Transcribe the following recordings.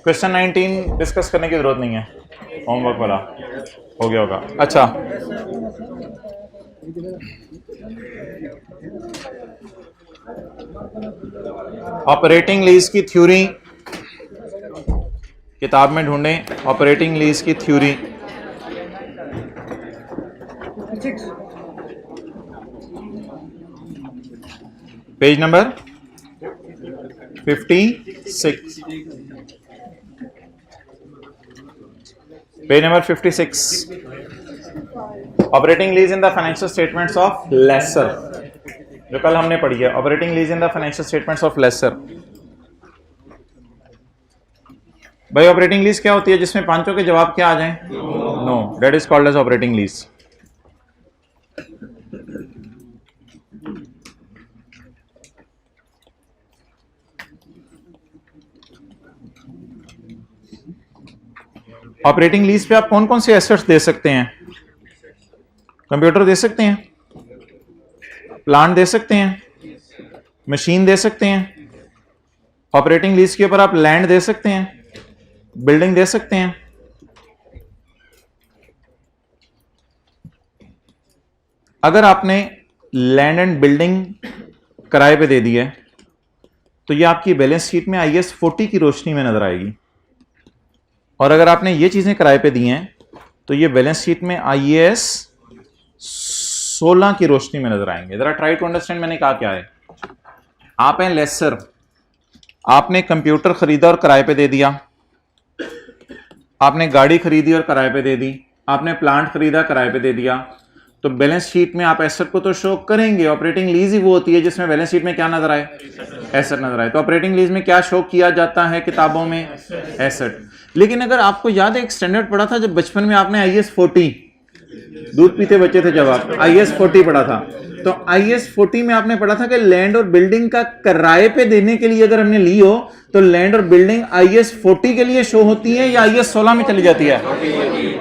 Question 19 discuss करने की जरूरत नहीं है, होमवर्क वाला हो गया होगा। अच्छा, ऑपरेटिंग लीज की थ्योरी किताब में ढूंढें। ऑपरेटिंग लीज की theory page number 56, page number 56। Operating lease in the financial statements of lessor, जो कल हमने पढ़ी है। Operating lease in the financial statements of lessor. भाई ऑपरेटिंग लीज क्या होती है जिसमें पांचों के जवाब क्या आ जाएं? No, that is called as operating lease. Operating lease पे आप कौन कौन से एसेट्स दे सकते हैं? कंप्यूटर दे सकते हैं, प्लांट दे सकते हैं, मशीन दे सकते हैं। ऑपरेटिंग लीज के ऊपर आप लैंड दे सकते हैं, बिल्डिंग दे सकते हैं। अगर आपने लैंड एंड बिल्डिंग किराए पे दे दी है तो ये आपकी बैलेंस शीट में IAS 40 की रोशनी में नजर आएगी, और अगर आपने ये चीजें किराए पे दी हैं तो ये बैलेंस शीट में IAS 16 की रोशनी में नजर आएंगे। जरा ट्राई टू अंडरस्टैंड मैंने कहा क्या है। आप हैं लेसर, आपने कंप्यूटर खरीदा और किराए पे दे दिया, आपने गाड़ी खरीदी और किराए पे दे दी, आपने प्लांट खरीदा किराए पे दे दिया, तो बैलेंस शीट में आप एसेट को तो शो करेंगे। ऑपरेटिंग लीज ही वो होती है जिसमें बैलेंस शीट में क्या नजर आए? एसेट नजर आए। तो ऑपरेटिंग लीज में क्या शो किया जाता है किताबों में? एसेट। लेकिन अगर आपको याद है एक स्टैंडर्ड पढ़ा था जब बचपन में आपने IAS 40, दूध पीते बच्चे थे जब आप IAS 40 पढ़ा था, तो IAS 40 में आपने पढ़ा था कि लैंड और बिल्डिंग का किराए पे देने के लिए अगर हमने ली हो तो लैंड और बिल्डिंग IAS 40 के लिए शो होती है या IAS 16 में चली जाती है,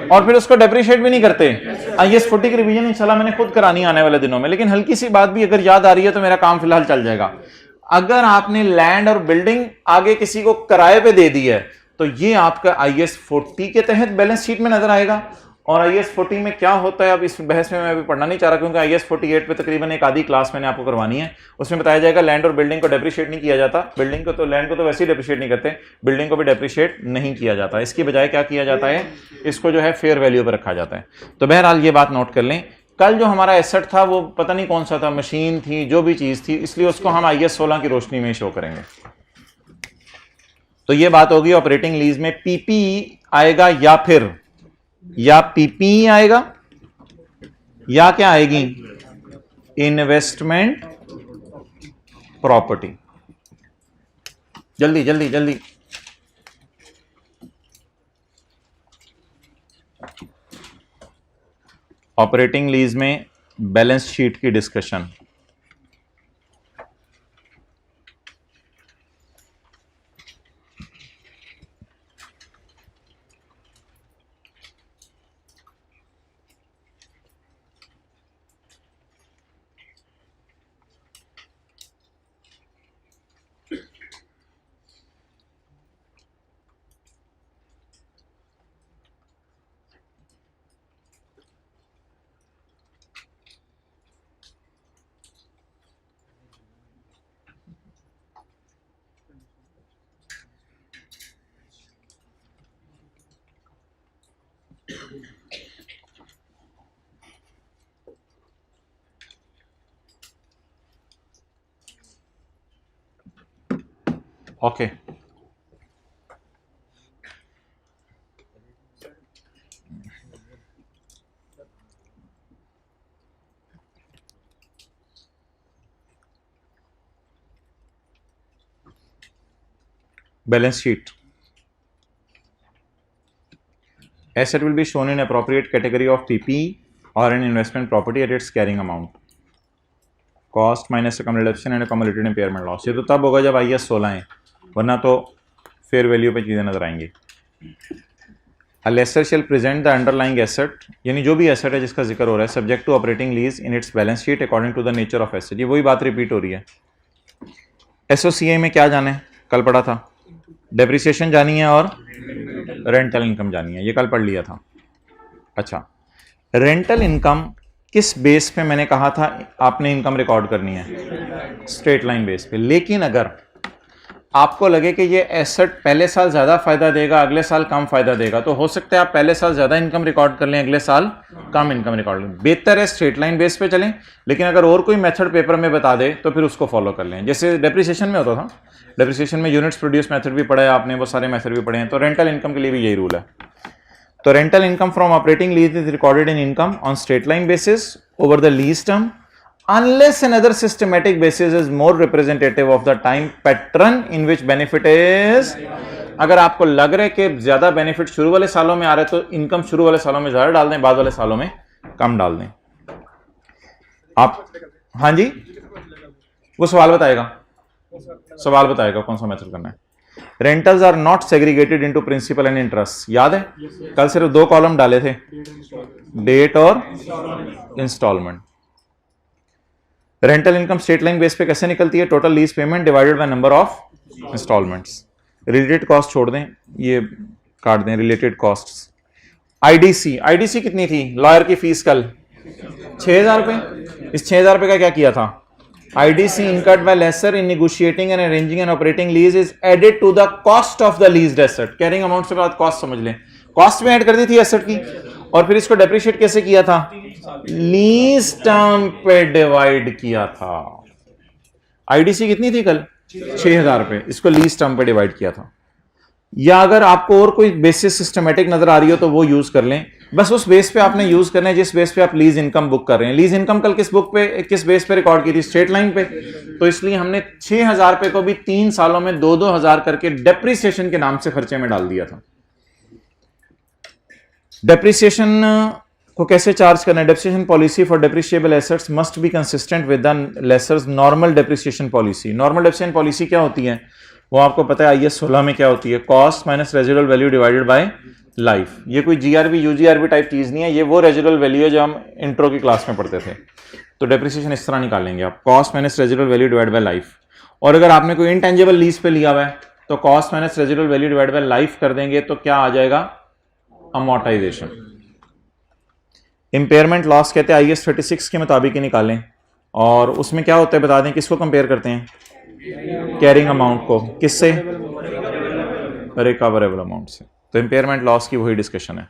और फिर उसको डेप्रिशिएट भी नहीं करते। IAS 40 की रिवीजन इंशाल्लाह मैंने खुद करानी आने वाले दिनों में, लेकिन हल्की सी बात भी अगर याद आ रही है तो मेरा काम फिलहाल चल जाएगा। अगर आपने लैंड और बिल्डिंग आगे किसी को किराए पे दे दी है तो ये आपका IAS 40 के तहत बैलेंस शीट में नजर आएगा। और IAS 40 में क्या होता है, अब इस बहस में मैं अभी पढ़ना नहीं चाह रहा क्योंकि IAS 48 पे तकरीबन एक आधी क्लास मैंने आपको करवानी है। उसमें बताया जाएगा लैंड और बिल्डिंग को डेप्रिशिएट नहीं किया जाता, बिल्डिंग को तो लैंड को तो वैसे ही डेप्रिशिएट नहीं करते, बिल्डिंग को भी डेप्रिशिएट नहीं किया जाता। इसकी बजाय क्या किया जाता है, इसको जो है फेयर वैल्यू पर रखा जाता है। तो बहरहाल ये बात नोट कर लें, कल जो हमारा एसेट था वो पता नहीं कौन सा था, मशीन थी, जो भी चीज थी, इसलिए उसको हम IAS 16 की रोशनी में शो करेंगे। तो ये बात होगी ऑपरेटिंग लीज में PP आएगा या PP आएगा या क्या आएगी, इन्वेस्टमेंट प्रॉपर्टी। जल्दी जल्दी जल्दी। ऑपरेटिंग लीज में बैलेंस शीट की discussion. Okay, balance sheet. Asset will be shown in appropriate category of PP or an investment property at its carrying amount. Cost minus accumulation and accumulated impairment loss। ये तो तब होगा जब IAS 16 है, वरना तो fair value पे चीजें नजर आएंगी। A lessor shall present the underlying asset, यानी जो भी एसेट है जिसका जिक्र हो रहा है, subject to operating lease in its balance sheet according to the nature of asset. ये वही बात रिपीट हो रही है। एसओसीए में क्या जाने, कल पढ़ा था, डेप्रिसिएशन जानी है और रेंटल इनकम जानी है, ये कल पढ़ लिया था। अच्छा, रेंटल इनकम किस बेस पे मैंने कहा था आपने इनकम रिकॉर्ड करनी है? स्ट्रेट लाइन बेस पे। लेकिन अगर आपको लगे कि ये एसेट पहले साल ज्यादा फायदा देगा, अगले साल कम फायदा देगा, तो हो सकता है आप पहले साल ज्यादा इनकम रिकॉर्ड कर लें, अगले साल कम इनकम रिकॉर्ड लें। बेहतर है स्ट्रेट लाइन बेस पे चलें, लेकिन अगर और कोई मेथड पेपर में बता दे तो फिर उसको फॉलो कर लें। जैसे डेप्रिसिएशन में होता था, डेप्रिसिएशन में यूनिट्स प्रोड्यूस मेथड भी पढ़ा है आपने, वो सारे मेथड भी पढ़े हैं। तो रेंटल इनकम के लिए भी यही रूल है। तो rental income from operating lease is recorded in income on straight line basis over the lease term unless another systematic basis is more representative of the time pattern in which benefit is। अगर आपको लग रहा है कि ज्यादा benefit शुरू वाले सालों में आ रहा है तो इनकम शुरू वाले सालों में ज्यादा डाल दें, बाद वाले सालों में कम डाल दें। आप हाँ जी, वो सवाल बताएगा, सवाल बताएगा कौन सा मेथड करना है। Rentals are not segregated into principal and interest, याद है कल सिर्फ दो कॉलम डाले थे, डेट और instalment. Rental income straight line base पे कैसे निकलती है? Total lease payment divided by number of instalments. Related cost छोड़ दें, ये काट दें, रिलेटेड कॉस्ट्स। आईडीसी, आईडीसी कितनी थी? लॉयर की फीस कल 6,000 रुपए। इस 6,000 रुपए का क्या किया था? IDC incurred by lessor in negotiating and arranging an operating lease is added to the cost of the leased asset। Carrying amount से बाद कॉस्ट समझ लें, कॉस्ट में ऐड कर दी थी एसेट की, और फिर इसको डेप्रिशिएट कैसे किया था? लीज टर्म पे डिवाइड किया था। आईडीसी कितनी थी कल? 6,000 रुपए, इसको लीज टर्म पे डिवाइड किया था। या अगर आपको और कोई बेसिस सिस्टमेटिक नजर आ रही हो तो वो यूज कर लें, बस उस बेस पे आपने यूज करना है जिस बेस पे आप लीज इनकम बुक कर रहे हैं। लीज इनकम कल किस बुक पे, किस बेस पे रिकॉर्ड की थी? स्ट्रेट लाइन पे। तो इसलिए हमने 6,000 रुपए को भी 3 सालों में 2-2 हजार करके डेप्रिसिएशन के नाम से खर्चे में डाल दिया था। डेप्रिसिएशन को कैसे चार्ज करना है? Depreciation policy for depreciable assets must be consistent with the lessors normal depreciation policy. Normal depreciation policy क्या होती है वो आपको पता है, IAS 16 में क्या होती है? Cost minus residual value divided by life. ये कोई GRV UGRV टाइप चीज नहीं है, ये वो रेजिडुअल वैल्यू है जो हम इंट्रो की क्लास में पढ़ते थे। तो डेप्रिसिएशन इस तरह निकालेंगे आप, cost minus residual value divide by life. और अगर आपने कोई इनटेंजिबल लीज पे लिया हुआ है तो cost minus residual value divide by life कर देंगे, तो क्या आ जाएगा? अमोर्टाइजेशन। इंपेयरमेंट लॉस कहते हैं IAS 36 के मुताबिक ही निकालें, और उसमें क्या होता है बता दें, किसको कंपेयर करते हैं? कैरिंग अमाउंट को, किससे? रिकवरेबल अमाउंट से। तो इंपेयरमेंट लॉस की वही डिस्कशन है।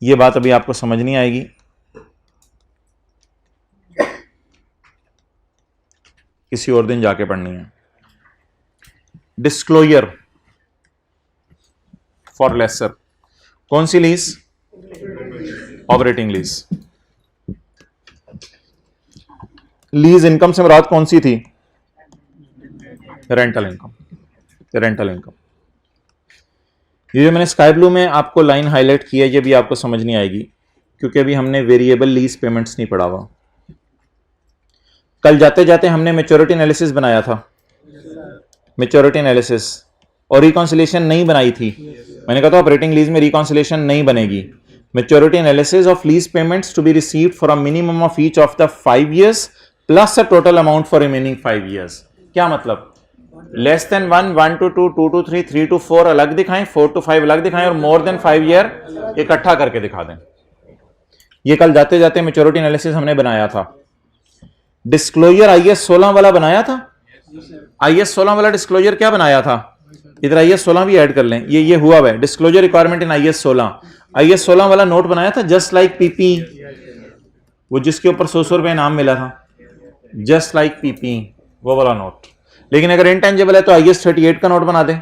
ये बात अभी आपको समझ नहीं आएगी, किसी और दिन जाके पढ़नी है। डिस्क्लोजर फॉर लेसर, कौन सी lease? Operating lease. Lease income से मुराद कौन सी थी? Rental income. रेंटल इनकम, ये जो मैंने स्काई ब्लू में आपको लाइन हाईलाइट की है, ये भी आपको समझ नहीं आएगी क्योंकि अभी हमने वेरिएबल लीज पेमेंट्स नहीं पढ़ा हुआ। कल जाते जाते हमने मैच्योरिटी एनालिसिस बनाया था, मैच्योरिटी एनालिसिस, और रिकॉन्सिलेशन नहीं बनाई थी। मैंने कहा था ऑपरेटिंग लीज में रिकॉन्सिलेशन नहीं बनेगी। Maturity analysis of lease payments to be received for a minimum of each of the 5 years plus a total amount for remaining 5 years। क्या मतलब? Less than 1, 1 to 2, 2 to 3, 3 to 4 अलग दिखाएं, 4 to 5 अलग दिखाएं, और मोर देन 5 year इकट्ठा करके दिखा दें। ये कल जाते जाते मैच्योरिटी एनालिसिस हमने बनाया था। डिस्क्लोजर IAS 16 वाला बनाया था। IAS 16 वाला डिस्क्लोजर क्या बनाया था? इधर IAS 16 भी ऐड कर लें, ये हुआ है disclosure requirement in IAS 16। IAS 16 वाला नोट बनाया था, जस्ट लाइक PP, वो जिसके ऊपर 100 रुपए इनाम मिला था, जस्ट लाइक PP, वो वाला नोट। लेकिन अगर इंटेंजिबल है तो IAS 38 का नोट बना दें,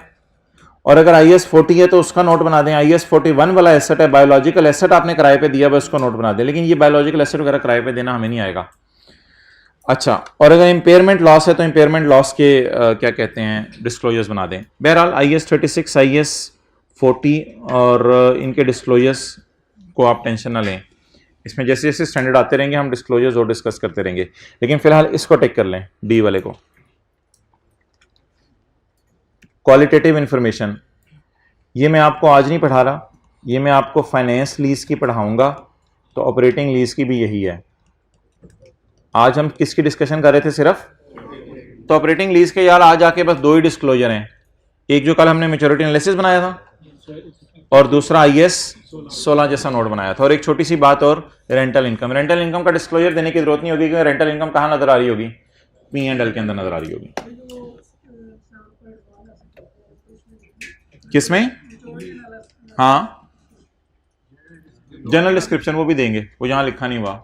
और अगर IAS 40 है तो उसका नोट बना दें। IAS 41 वाला एसेट है, बायोलॉजिकल एसेट आपने किराए पे दिया, उसको नोट बना दें। लेकिन ये बायोलॉजिकल एसेट वगैरह किराए पे देना हमें नहीं आएगा। अच्छा, और अगर इंपेयरमेंट लॉस है तो इंपेयरमेंट लॉस के क्या कहते हैं, डिस्क्लोजर्स बना दें। बहरहाल IAS 36, IAS 40 और इनके डिस्क्लोजर्स को आप टेंशन ना लें, इसमें जैसे जैसे स्टैंडर्ड आते रहेंगे हम डिस्क्लोजर्स और डिस्कस करते रहेंगे। लेकिन फिलहाल इसको टेक कर लें, डी वाले को। क्वालिटेटिव इंफॉर्मेशन, ये मैं आपको आज नहीं पढ़ा रहा, ये मैं आपको फाइनेंस लीज की पढ़ाऊंगा, तो ऑपरेटिंग लीज की भी यही है। आज हम किसकी डिस्कशन कर रहे थे सिर्फ, तो ऑपरेटिंग लीज के यार आज आके बस 2 ही डिस्क्लोजर हैं, एक जो कल हमने मैच्योरिटी एनालिसिस बनाया था और दूसरा IAS 16 जैसा नोट बनाया था। और एक छोटी सी बात और, रेंटल इनकम। रेंटल इनकम का डिस्क्लोजर देने की जरूरत नहीं होगी क्योंकि रेंटल इनकम कहां नजर आ रही होगी, P&L के अंदर नजर आ रही होगी। किसमें, हाँ जनरल डिस्क्रिप्शन वो भी देंगे, वो यहां लिखा नहीं हुआ।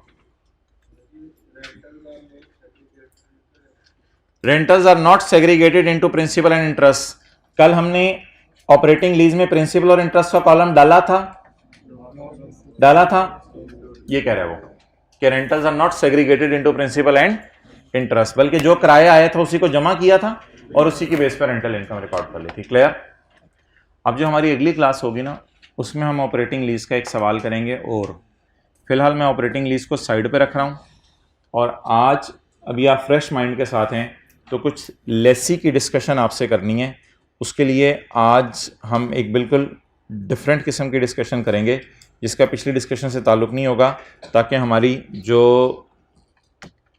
Rentals are not segregated into principal and interest. कल हमने ऑपरेटिंग लीज में प्रिंसिपल और इंटरेस्ट का कॉलम डाला था, ये कह रहा है वो कि rentals are not segregated into principal and interest, बल्कि जो किराया आया था उसी को जमा किया था और उसी की बेस पर रेंटल इनकम रिकॉर्ड कर ली थी। क्लियर। अब जो हमारी अगली क्लास होगी ना, उसमें हम ऑपरेटिंग लीज का एक सवाल करेंगे। और फिलहाल मैं ऑपरेटिंग लीज को साइड पे रख रहा हूं और आज अभी आप फ्रेश माइंड के साथ हैं तो कुछ लेसी की डिस्कशन आपसे करनी है। उसके लिए आज हम एक बिल्कुल डिफरेंट किस्म की डिस्कशन करेंगे जिसका पिछली डिस्कशन से ताल्लुक़ नहीं होगा, ताकि हमारी जो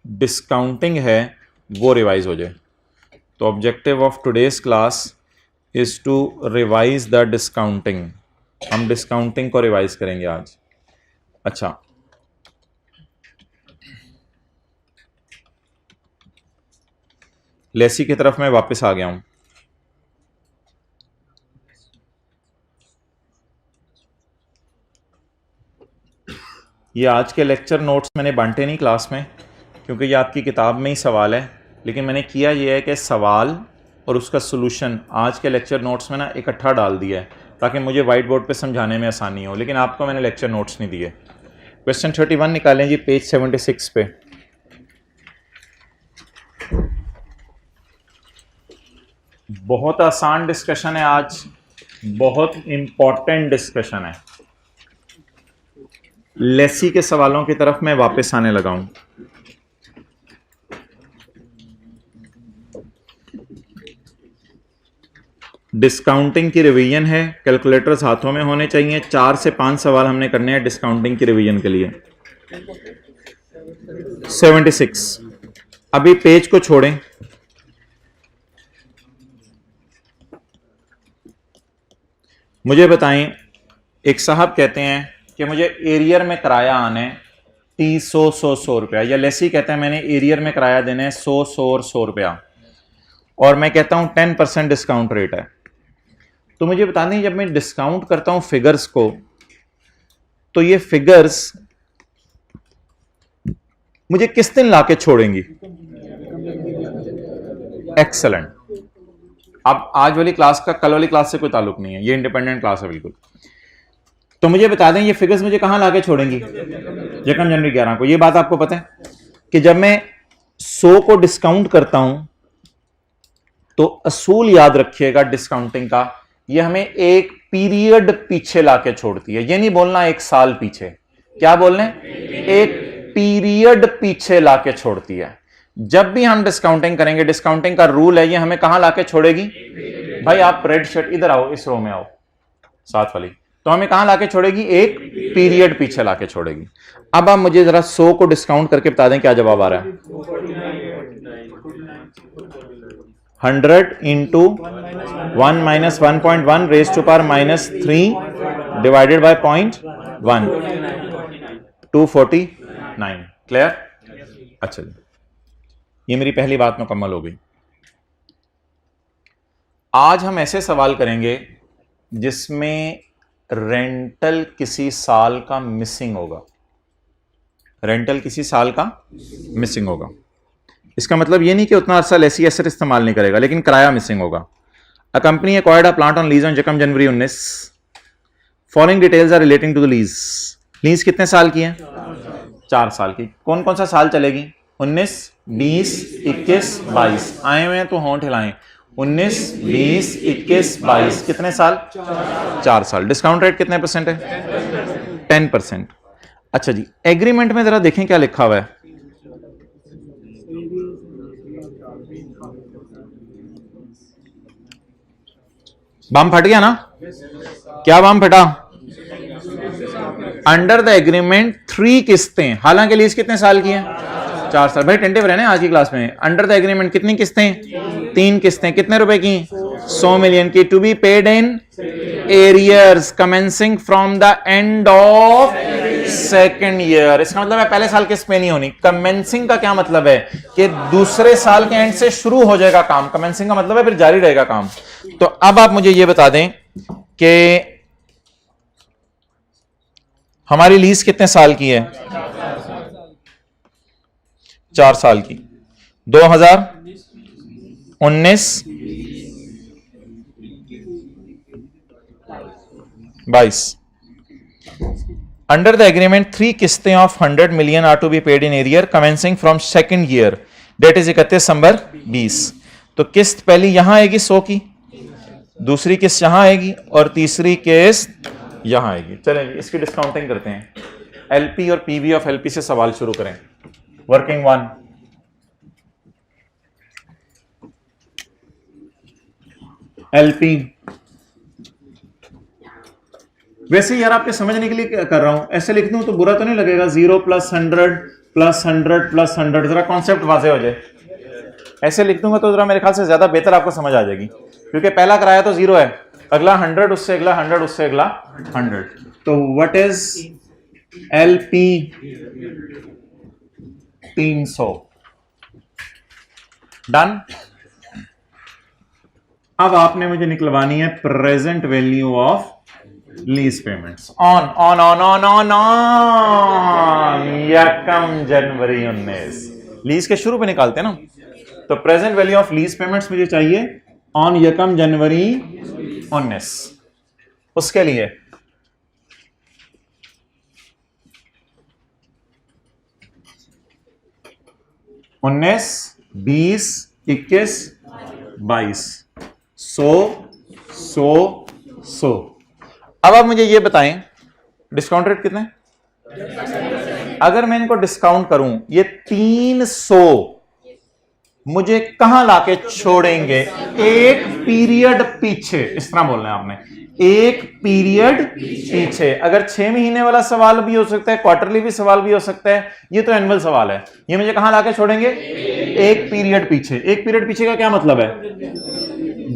डिस्काउंटिंग है वो रिवाइज हो जाए। तो objective of today's class is to revise the discounting. हम डिस्काउंटिंग को रिवाइज करेंगे आज। अच्छा, लेसी की तरफ मैं वापस आ गया हूं। ये आज के लेक्चर नोट्स मैंने बांटे नहीं क्लास में, क्योंकि ये आपकी किताब में ही सवाल है, लेकिन मैंने किया ये है कि सवाल और उसका सॉल्यूशन आज के लेक्चर नोट्स में ना इकट्ठा डाल दिया है ताकि मुझे वाइट बोर्ड पे समझाने में आसानी हो, लेकिन आपको मैंने लेक्चर नोट्स नहीं दिए। क्वेश्चन 31 निकालें जी, पेज 76 पे। बहुत आसान डिस्कशन है आज, बहुत इंपॉर्टेंट डिस्कशन है। लेसी के सवालों की तरफ मैं वापस आने लगा हूं। डिस्काउंटिंग की रिवीजन है, कैलकुलेटर्स हाथों में होने चाहिए। 4 से 5 सवाल हमने करने हैं डिस्काउंटिंग की रिवीजन के लिए। 76। अभी पेज को छोड़ें, मुझे बताएं, एक साहब कहते हैं कि मुझे एरियर में किराया आना है 100 रुपया, या लेसी कहते हैं मैंने एरियर में किराया देना है 100 रुपया, और मैं कहता हूं 10% डिस्काउंट रेट है। तो मुझे बता दें, जब मैं डिस्काउंट करता हूं फिगर्स को, तो ये फिगर्स मुझे किस दिन लाके छोड़ेंगी? एक्सेलेंट। अब आज वाली क्लास का कल वाली क्लास से कोई ताल्लुक नहीं है, ये इंडिपेंडेंट क्लास है बिल्कुल। तो मुझे बता दें, ये फिगर्स मुझे कहां लाके छोड़ेंगी? 1 जनवरी 11 को। ये बात आपको पता है कि जब मैं 100 को डिस्काउंट करता हूं तो असूल याद रखिएगा डिस्काउंटिंग का, ये हमें एक पीरियड पीछे लाके छोड़ती है। ये नहीं बोलना 1 साल पीछे, क्या बोलना है? एक पीरियड पीछे लाके छोड़ती है। जब भी हम डिस्काउंटिंग करेंगे, डिस्काउंटिंग का रूल है, ये हमें कहां लाके छोड़ेगी? भाई आप रेड शर्ट इधर आओ, इस रो में आओ, साथ वाली। तो हमें कहां लाके छोड़ेगी? एक पीरियड पीछे लाके छोड़ेगी। अब आप मुझे जरा 100 को डिस्काउंट करके बता दें क्या जवाब आ रहा है? 100 into 1 minus 1.1 raise to power -3 divided by 0.1, 249। Clear? अच्छा जी, ये मेरी पहली बात मुकम्मल हो गई। आज हम ऐसे सवाल करेंगे जिसमें रेंटल किसी साल का मिसिंग होगा। रेंटल किसी साल का मिसिंग होगा, इसका मतलब ये नहीं कि उतना अरसा लेसी एसेट इस्तेमाल नहीं करेगा, लेकिन किराया मिसिंग होगा। A company acquired a plant on lease on 1 January 19। Following details are relating to the lease. Lease कितने साल की है? 4 साल की। कौन कौन सा साल चलेगी? 19, 20, 21, 22। आए हुए हैं तो होंठ हिलाएं। 19, 20, 21, 22, कितने साल? 4 साल। डिस्काउंट रेट कितने % है? 10%। अच्छा जी, एग्रीमेंट में जरा देखें क्या लिखा हुआ है। बम फट गया ना? क्या बम फटा? अंडर द एग्रीमेंट 3 किस्तें, हालांकि लीज कितने साल की है? 4 साल। भाई टेंटिव रहने आज की क्लास में। अंडर द एग्रीमेंट कितनी किस्तें? 3 किस्तें। कितने रुपए की? 100 मिलियन की। To be paid in arrears commencing from the end of second year. इसका मतलब है पहले साल किस्त पे नहीं होनी। कमेंसिंग का क्या मतलब है? कि दूसरे साल के एंड से शुरू हो जाएगा काम। कमेंसिंग का मतलब है फिर जारी रहेगा काम। तो अब आप मुझे ये बता दें कि हमारी लीज कितने साल की है? 4 साल की। 2019 22। अंडर द एग्रीमेंट 3 किस्तें of 100 million are to be paid in arrear commencing from second year, date is 31 December 20। तो किस्त पहली यहां आएगी 100 की, दूसरी किस्त यहां आएगी और तीसरी किस्त यहां आएगी। चलें इसकी डिस्काउंटिंग करते हैं। एलपी और पीवी ऑफ एलपी से सवाल शुरू करें। Working 1, LP. वैसे यार आपके समझने के लिए कर रहा हूं, ऐसे लिख दूं तो बुरा तो नहीं लगेगा? 0 + 100 + 100 + 100, जरा कॉन्सेप्ट वाजे हो जाए। ऐसे लिख दूंगा तो जरा मेरे ख्याल से ज्यादा बेहतर आपको समझ आ जाएगी, क्योंकि पहला कराया तो 0 है, अगला 100, उससे अगला 100, उससे अगला 100। तो व्हाट इज एलपी? 300। डन। अब आपने मुझे निकलवानी है present value of lease payments. On on on on on on यकम जनवरी 19। लीज के शुरू पे निकालते हैं ना, तो present value of lease payments मुझे चाहिए ऑन यकम जनवरी 19। उसके लिए 19, 20, 21, 22, 100। अब आप मुझे ये बताएं डिस्काउंट रेट कितना है? अगर मैं इनको डिस्काउंट करूं, ये 300 मुझे कहां लाके छोड़ेंगे? एक पीरियड पीछे। इस तरह बोलना है आपने, एक पीरियड पीछे। अगर 6 महीने वाला सवाल भी हो सकता है, क्वार्टरली भी सवाल भी हो सकता है, ये तो एनुअल सवाल है। ये मुझे कहां लाके छोड़ेंगे? एक पीरियड पीछे। एक पीरियड पीछे का क्या मतलब है?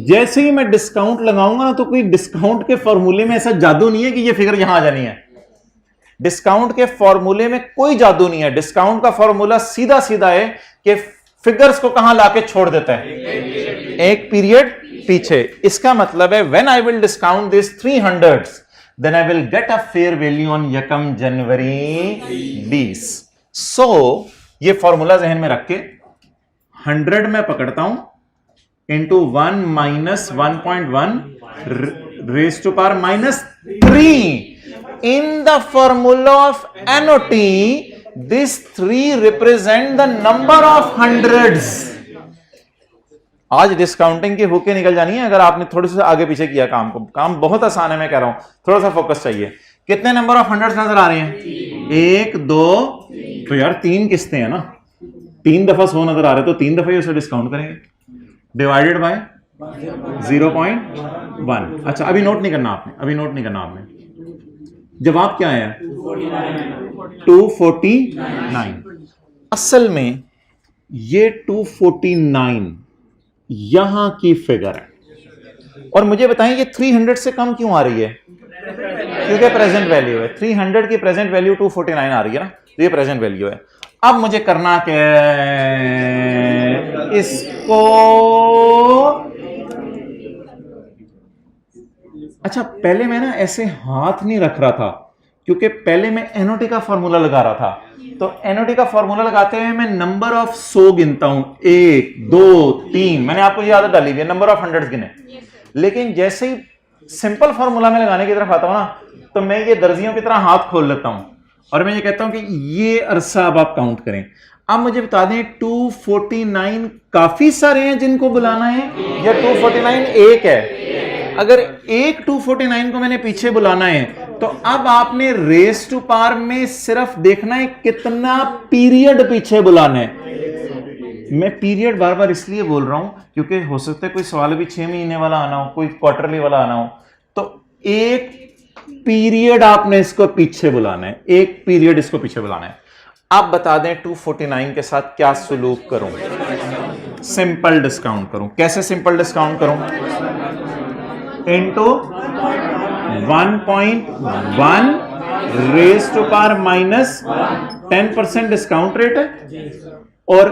जैसे ही मैं डिस्काउंट लगाऊंगा ना, तो कोई डिस्काउंट के फॉर्मूले में ऐसा जादू नहीं है कि ये फिगर यहां आ जानी है। डिस्काउंट के फॉर्मूले में कोई जादू नहीं है। डिस्काउंट का फॉर्मूला सीधा सीधा है कि फिगर्स को कहां लाके छोड़ देता है? एक पीरियड पीछे। इसका मतलब है when I will discount this 300, then I will get a fair value on यकम जनवरी 20। सो ये फॉर्मूला जहन में रख के 100 में पकड़ता हूं into 1 - 1.1 raise to power -3। In the formula of NOT, this 3 represent the number of hundreds. आज डिस्काउंटिंग की हुक्के निकल जानी है अगर आपने थोड़ी सी आगे पीछे किया काम को। काम बहुत आसान है, मैं कह रहा हूं, थोड़ा सा फोकस चाहिए। कितने नंबर ऑफ हंड्रेड्स नजर आ रहे हैं? 1, 2, तो यार 3 किस्तें हैं ना, 3 दफा 100 नजर आ रहे, तो 3 दफा ही उसे डिस्काउंट करेंगे, डिवाइडेड बाय 0.1। अच्छा अभी नोट नहीं करना आपने, अभी नोट नहीं करना आपने। जवाब क्या है? 249। असल में ये 249 यहां की फिगर है। और मुझे बताएं ये 300 से कम क्यों आ रही है? क्योंकि प्रेजेंट वैल्यू है। 300 की प्रेजेंट वैल्यू 249 आ रही है ना, तो ये प्रेजेंट वैल्यू है। अब मुझे करना क्या है? इसको अच्छा पहले मैं ना ऐसे हाथ नहीं रख रहा था, क्योंकि पहले मैं एनओटी का फॉर्मूला लगा रहा था। तो एनओटी का फॉर्मूला लगाते हुए मैं नंबर ऑफ 100 गिनता हूं, 1, 2, 3। मैंने आपको ये आदत डाली हुई है नंबर ऑफ हंड्रेड्स गिने। लेकिन जैसे ही सिंपल फॉर्मूला में लगाने की तरफ आता हूं ना, तो मैं ये दर्जियों की तरह हाथ खोल लेता हूं और मैं ये कहता हूं कि ये अरसा अब आप काउंट करें। अब मुझे बता दें 249 काफी सारे हैं जिनको बुलाना है, या 249 एक है? अगर एक 249 को मैंने पीछे बुलाना है, तो अब आपने रेस टू पावर में सिर्फ देखना है कितना पीरियड पीछे बुलाना है। मैं पीरियड बार बार इसलिए बोल रहा हूं क्योंकि हो सकता है कोई सवाल भी 6 महीने वाला आना हो, कोई क्वार्टरली वाला आना हो, तो एक पीरियड आपने इसको पीछे बुलाना है, एक पीरियड इसको पीछे बुलाना है। आप बता दें 249 के साथ क्या सलूक करूं? सिंपल डिस्काउंट करूं। कैसे सिंपल डिस्काउंट करूं? Into 1.1 raise to power minus 10% discount rate है और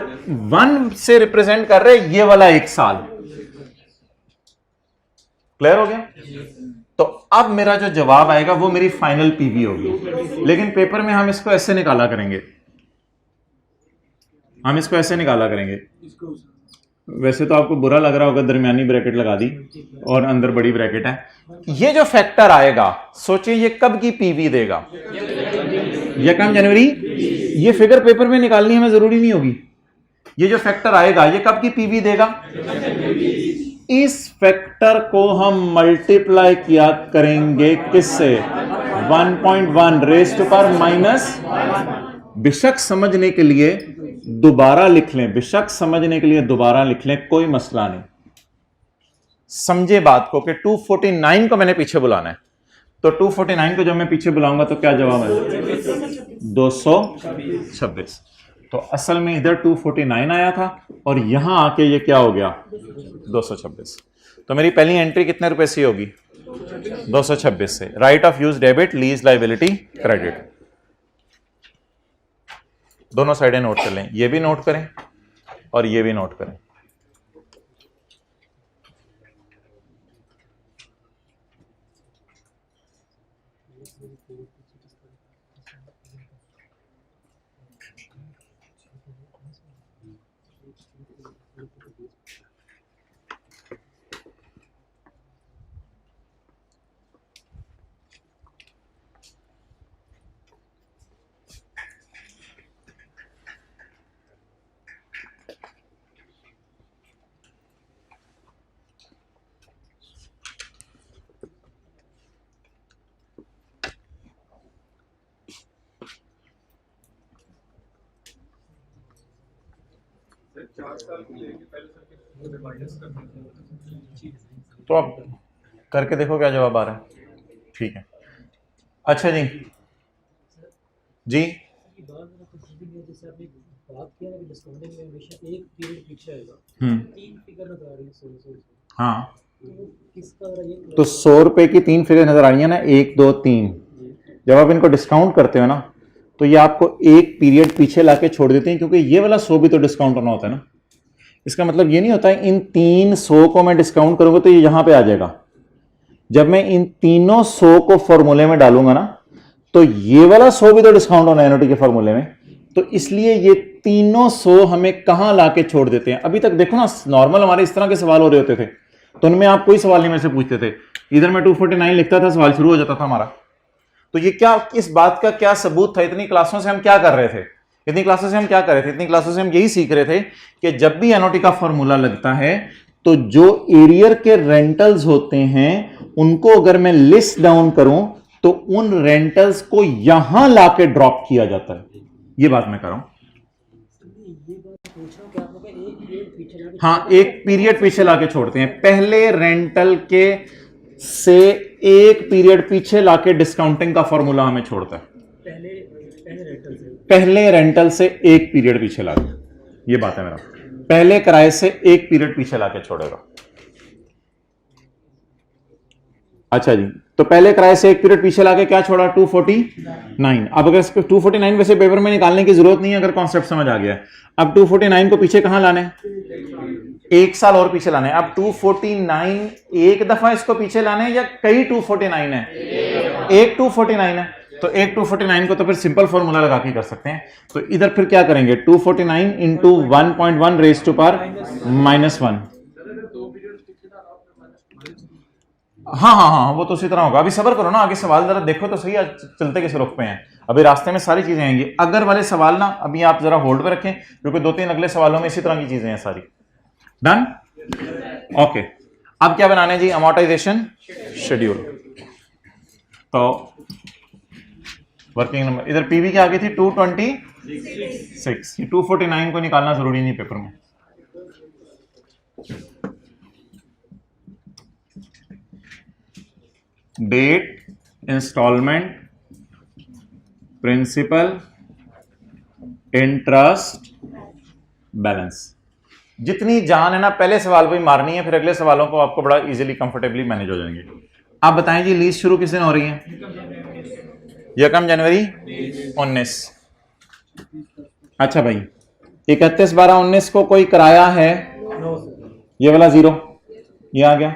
1 से रिप्रेजेंट कर रहे ये वाला 1 साल। क्लियर हो गया? तो अब मेरा जो जवाब आएगा वो मेरी फाइनल पीवी होगी, लेकिन पेपर में हम इसको ऐसे निकाला करेंगे, हम इसको ऐसे निकाला करेंगे। वैसे तो आपको बुरा लग रहा होगा, दरमियानी ब्रैकेट लगा दी और अंदर बड़ी ब्रैकेट है। ये जो फैक्टर आएगा, सोचिए ये कब की पीवी देगा? यकम जनवरी। ये फिगर पेपर में निकालनी हमें जरूरी नहीं होगी। ये जो फैक्टर आएगा ये कब की पीवी देगा? इस फैक्टर को हम मल्टीप्लाई किया करेंगे किससे? 1.1 रेज टू पावर माइनस, बेशक समझने के लिए दोबारा लिख लें, बेशक समझने के लिए दोबारा लिख लें, कोई मसला नहीं। समझे बात को कि 249 को मैंने पीछे बुलाना है, तो 249 को जब मैं पीछे बुलाऊंगा तो क्या जवाब है? 226। तो असल में इधर 249 आया था और यहां आके ये क्या हो गया? 226। तो मेरी पहली एंट्री कितने रुपए से होगी? 226 से। Right of use debit, lease liability credit, दोनों साइडें नोट कर लें। ये भी नोट करें और ये भी नोट करें। तो आप करके देखो क्या जवाब आ रहा है। ठीक है, अच्छा जी जी जैसे आपने बात किया ना कि डिस्काउंटिंग में हमेशा एक पीरियड पीछे आएगा, 3 फिगर नजर आ रही है 100 हाँ, तो किसका ये? तो 100 रुपए की 3 फिगर नजर आ रही है ना, 1 2 3। जब आप इनको डिस्काउंट करते हो ना तो ये आपको एक पीरियड पीछे लाके छोड़ देते हैं, क्योंकि ये वाला 100 भी तो डिस्काउंट होना होता है ना। इसका मतलब ये नहीं होता है इन 300 को मैं डिस्काउंट करूंगा तो ये यहां पे आ जाएगा। जब मैं इन तीनों 100 को फॉर्मूले में डालूंगा ना तो ये वाला 100 भी तो डिस्काउंट होना है एनओटी के फॉर्मूले में। तो इसलिए ये तीनों 100 हमें कहां लाके छोड़ देते हैं? अभी तक देखो ना, नॉर्मल हमारे इस तरह के सवाल हो रहे होते थे तो उनमें आप कोई सवाल नहीं मेरे से पूछते थे, इधर मैं 249 लिखता था, सवाल शुरू हो जाता था हमारा। तो ये क्या, इस बात का क्या सबूत था? इतनी क्लासों से हम क्या कर रहे थे? इतनी क्लासों से हम क्या कर रहे थे? इतनी क्लासों से हम यही सीख रहे थे कि जब भी एनओटी का फॉर्मूला लगता है तो जो एरियर के रेंटल्स होते हैं उनको अगर मैं लिस्ट डाउन करूं तो उन रेंटल्स को यहां लाके ड्रॉप किया जाता है। ये बात मैं कर रहा हूं। हाँ, एक पीरियड पीछे लाके छोड़ते हैं। पहले रेंटल के से एक पीरियड पीछे लाके डिस्काउंटिंग का फॉर्मूला हमें छोड़ता है। पहले रेंटल से एक पीरियड पीछे लाके, ये बात है मेरा, पहले किराए से एक पीरियड पीछे लाके छोड़ेगा। अच्छा जी, तो पहले किराए से एक पीरियड पीछे लाके क्या छोड़ा? 249। अब अगर इसको 249 वैसे पेपर में निकालने की जरूरत नहीं है अगर कॉन्सेप्ट समझ आ गया। अब 249 को पीछे कहां लाने? एक साल और पीछे लाने। अब 249 एक दफा इसको पीछे लाने या कई 249 है? एक 249 है, तो एक 249 को तो फिर सिंपल फॉर्मूला लगा के कर सकते हैं। तो इधर फिर क्या करेंगे? 249 into 1.1 raise to power minus 1। हाँ, वो तो उसी तरह होगा। अभी सब्र करो ना, आगे सवाल जरा देखो तो सही, आज चलते किस रुख पे हैं। अभी रास्ते में सारी चीजें आएंगी। अगर वाले सवाल ना अभी आप जरा होल्ड पे रखें, क्योंकि 2-3 अगले सवालों में इसी तरह की चीजें हैं सारी। डन? ओके, अब क्या बनाने जी? Amortisation schedule. तो वर्किंग नंबर इधर पीवी क्या आ गई थी? 226। 249 को निकालना जरूरी नहीं पेपर में। Date, instalment, principal, interest, balance. जितनी जान है ना पहले सवाल पे ही मारनी है, फिर अगले सवालों को आपको बड़ा इजीली कंफर्टेबली मैनेज हो जाएंगे। आप बताएं जी, लीज शुरू किस दिन हो रही है? 1 जनवरी 19। अच्छा भाई, 31/12/19 को कोई किराया है? ये वाला 0 ये आ गया।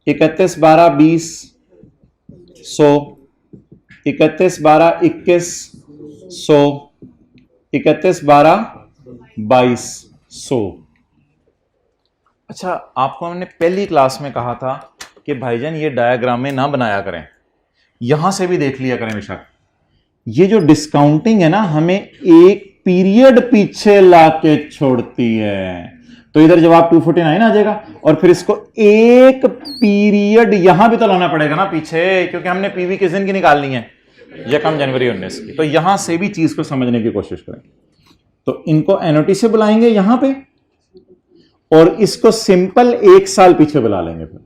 31/12/20 100, 31/12/21 100, 31/12/22 100। अच्छा, आपको हमने पहली क्लास में कहा था कि भाईजान ये डायग्राम में ना बनाया करें, यहां से भी देख लिया करें बेशक। ये जो डिस्काउंटिंग है ना, हमें एक पीरियड पीछे लाके छोड़ती है। तो इधर जवाब 249 आ जाएगा, और फिर इसको एक पीरियड यहां भी तो लाना पड़ेगा ना पीछे, क्योंकि हमने पीवी किस दिन की निकालनी है? 1 जनवरी 19 की। तो यहां से भी चीज को समझने की कोशिश करें। तो इनको एनओटी से बुलाएंगे यहां पे, और इसको सिंपल 1 साल पीछे बुला लेंगे फिर।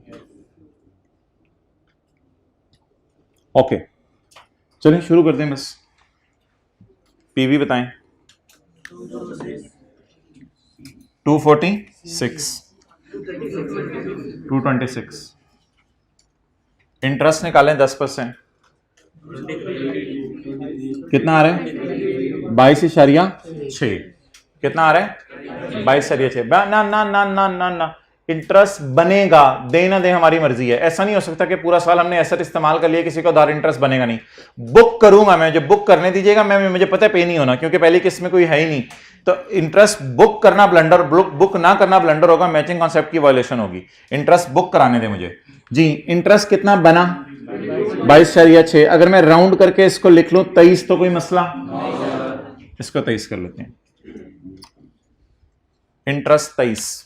ओके, चलिए शुरू करते हैं। बस पीवी बताएं। 246, 226। इंटरेस्ट निकालें 10%, कितना आ रहा है? 22.6। कितना आ रहा है? 22.6। ना ना ना ना ना ना, इंटरेस्ट बनेगा, दे ना दे हमारी मर्जी है। ऐसा नहीं हो सकता कि पूरा साल हमने एसेट इस्तेमाल कर लिया, किसी का उधार इंटरेस्ट बनेगा नहीं। बुक करूंगा मैं, जब बुक करने दीजिएगा मैं, मुझे पता है पे नहीं होना, क्योंकि पहली किस्त में कोई है ही नहीं। तो इंटरेस्ट बुक करना ब्लंडर, बुक ना करना ब्लंडर होगा, मैचिंग कॉन्सेप्ट की वायलेशन होगी। इंटरेस्ट बुक कराने दे मुझे जी। इंटरेस्ट कितना बना? 22.6। अगर मैं राउंड करके इसको लिख लूं 23, तो कोई मसला? इसको 23 कर लेते हैं। इंटरेस्ट 23।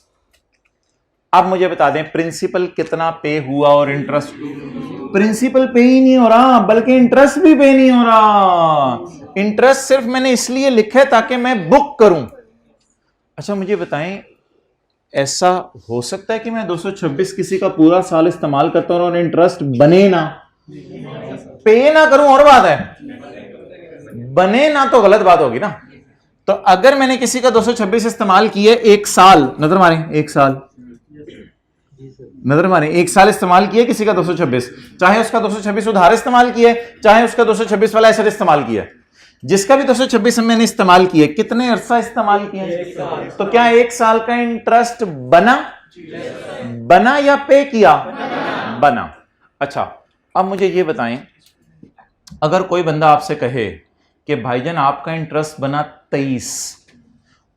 अब मुझे बता दें प्रिंसिपल कितना पे हुआ और इंटरेस्ट? प्रिंसिपल पे ही नहीं हो रहा, बल्कि इंटरेस्ट भी पे नहीं हो रहा। इंटरेस्ट सिर्फ मैंने इसलिए लिखा है ताकि मैं बुक करूं। अच्छा मुझे बताएं, ऐसा हो सकता है कि मैं 226 किसी का पूरा साल इस्तेमाल करता हूं और इंटरेस्ट बने ना, पे ना करूं? और बात है, बने ना तो गलत बात होगी ना। तो अगर मैंने किसी का 226 इस्तेमाल किए 1 साल, नजर मारें 1 साल, नजर मारें 1 साल इस्तेमाल किए किसी का 226, चाहे उसका 226 उधार इस्तेमाल किए, चाहे उसका 226 वाला एसेट इस्तेमाल किया, जिसका भी 226 मैंने इस्तेमाल किए, कितने अरसा इस्तेमाल किया? तो क्या 1 साल का इंटरेस्ट बना या पे किया? बना। अच्छा अब मुझे ये बताएं, अगर कोई बंदा आपसे कहे कि भाईजान आपका इंटरेस्ट बना 23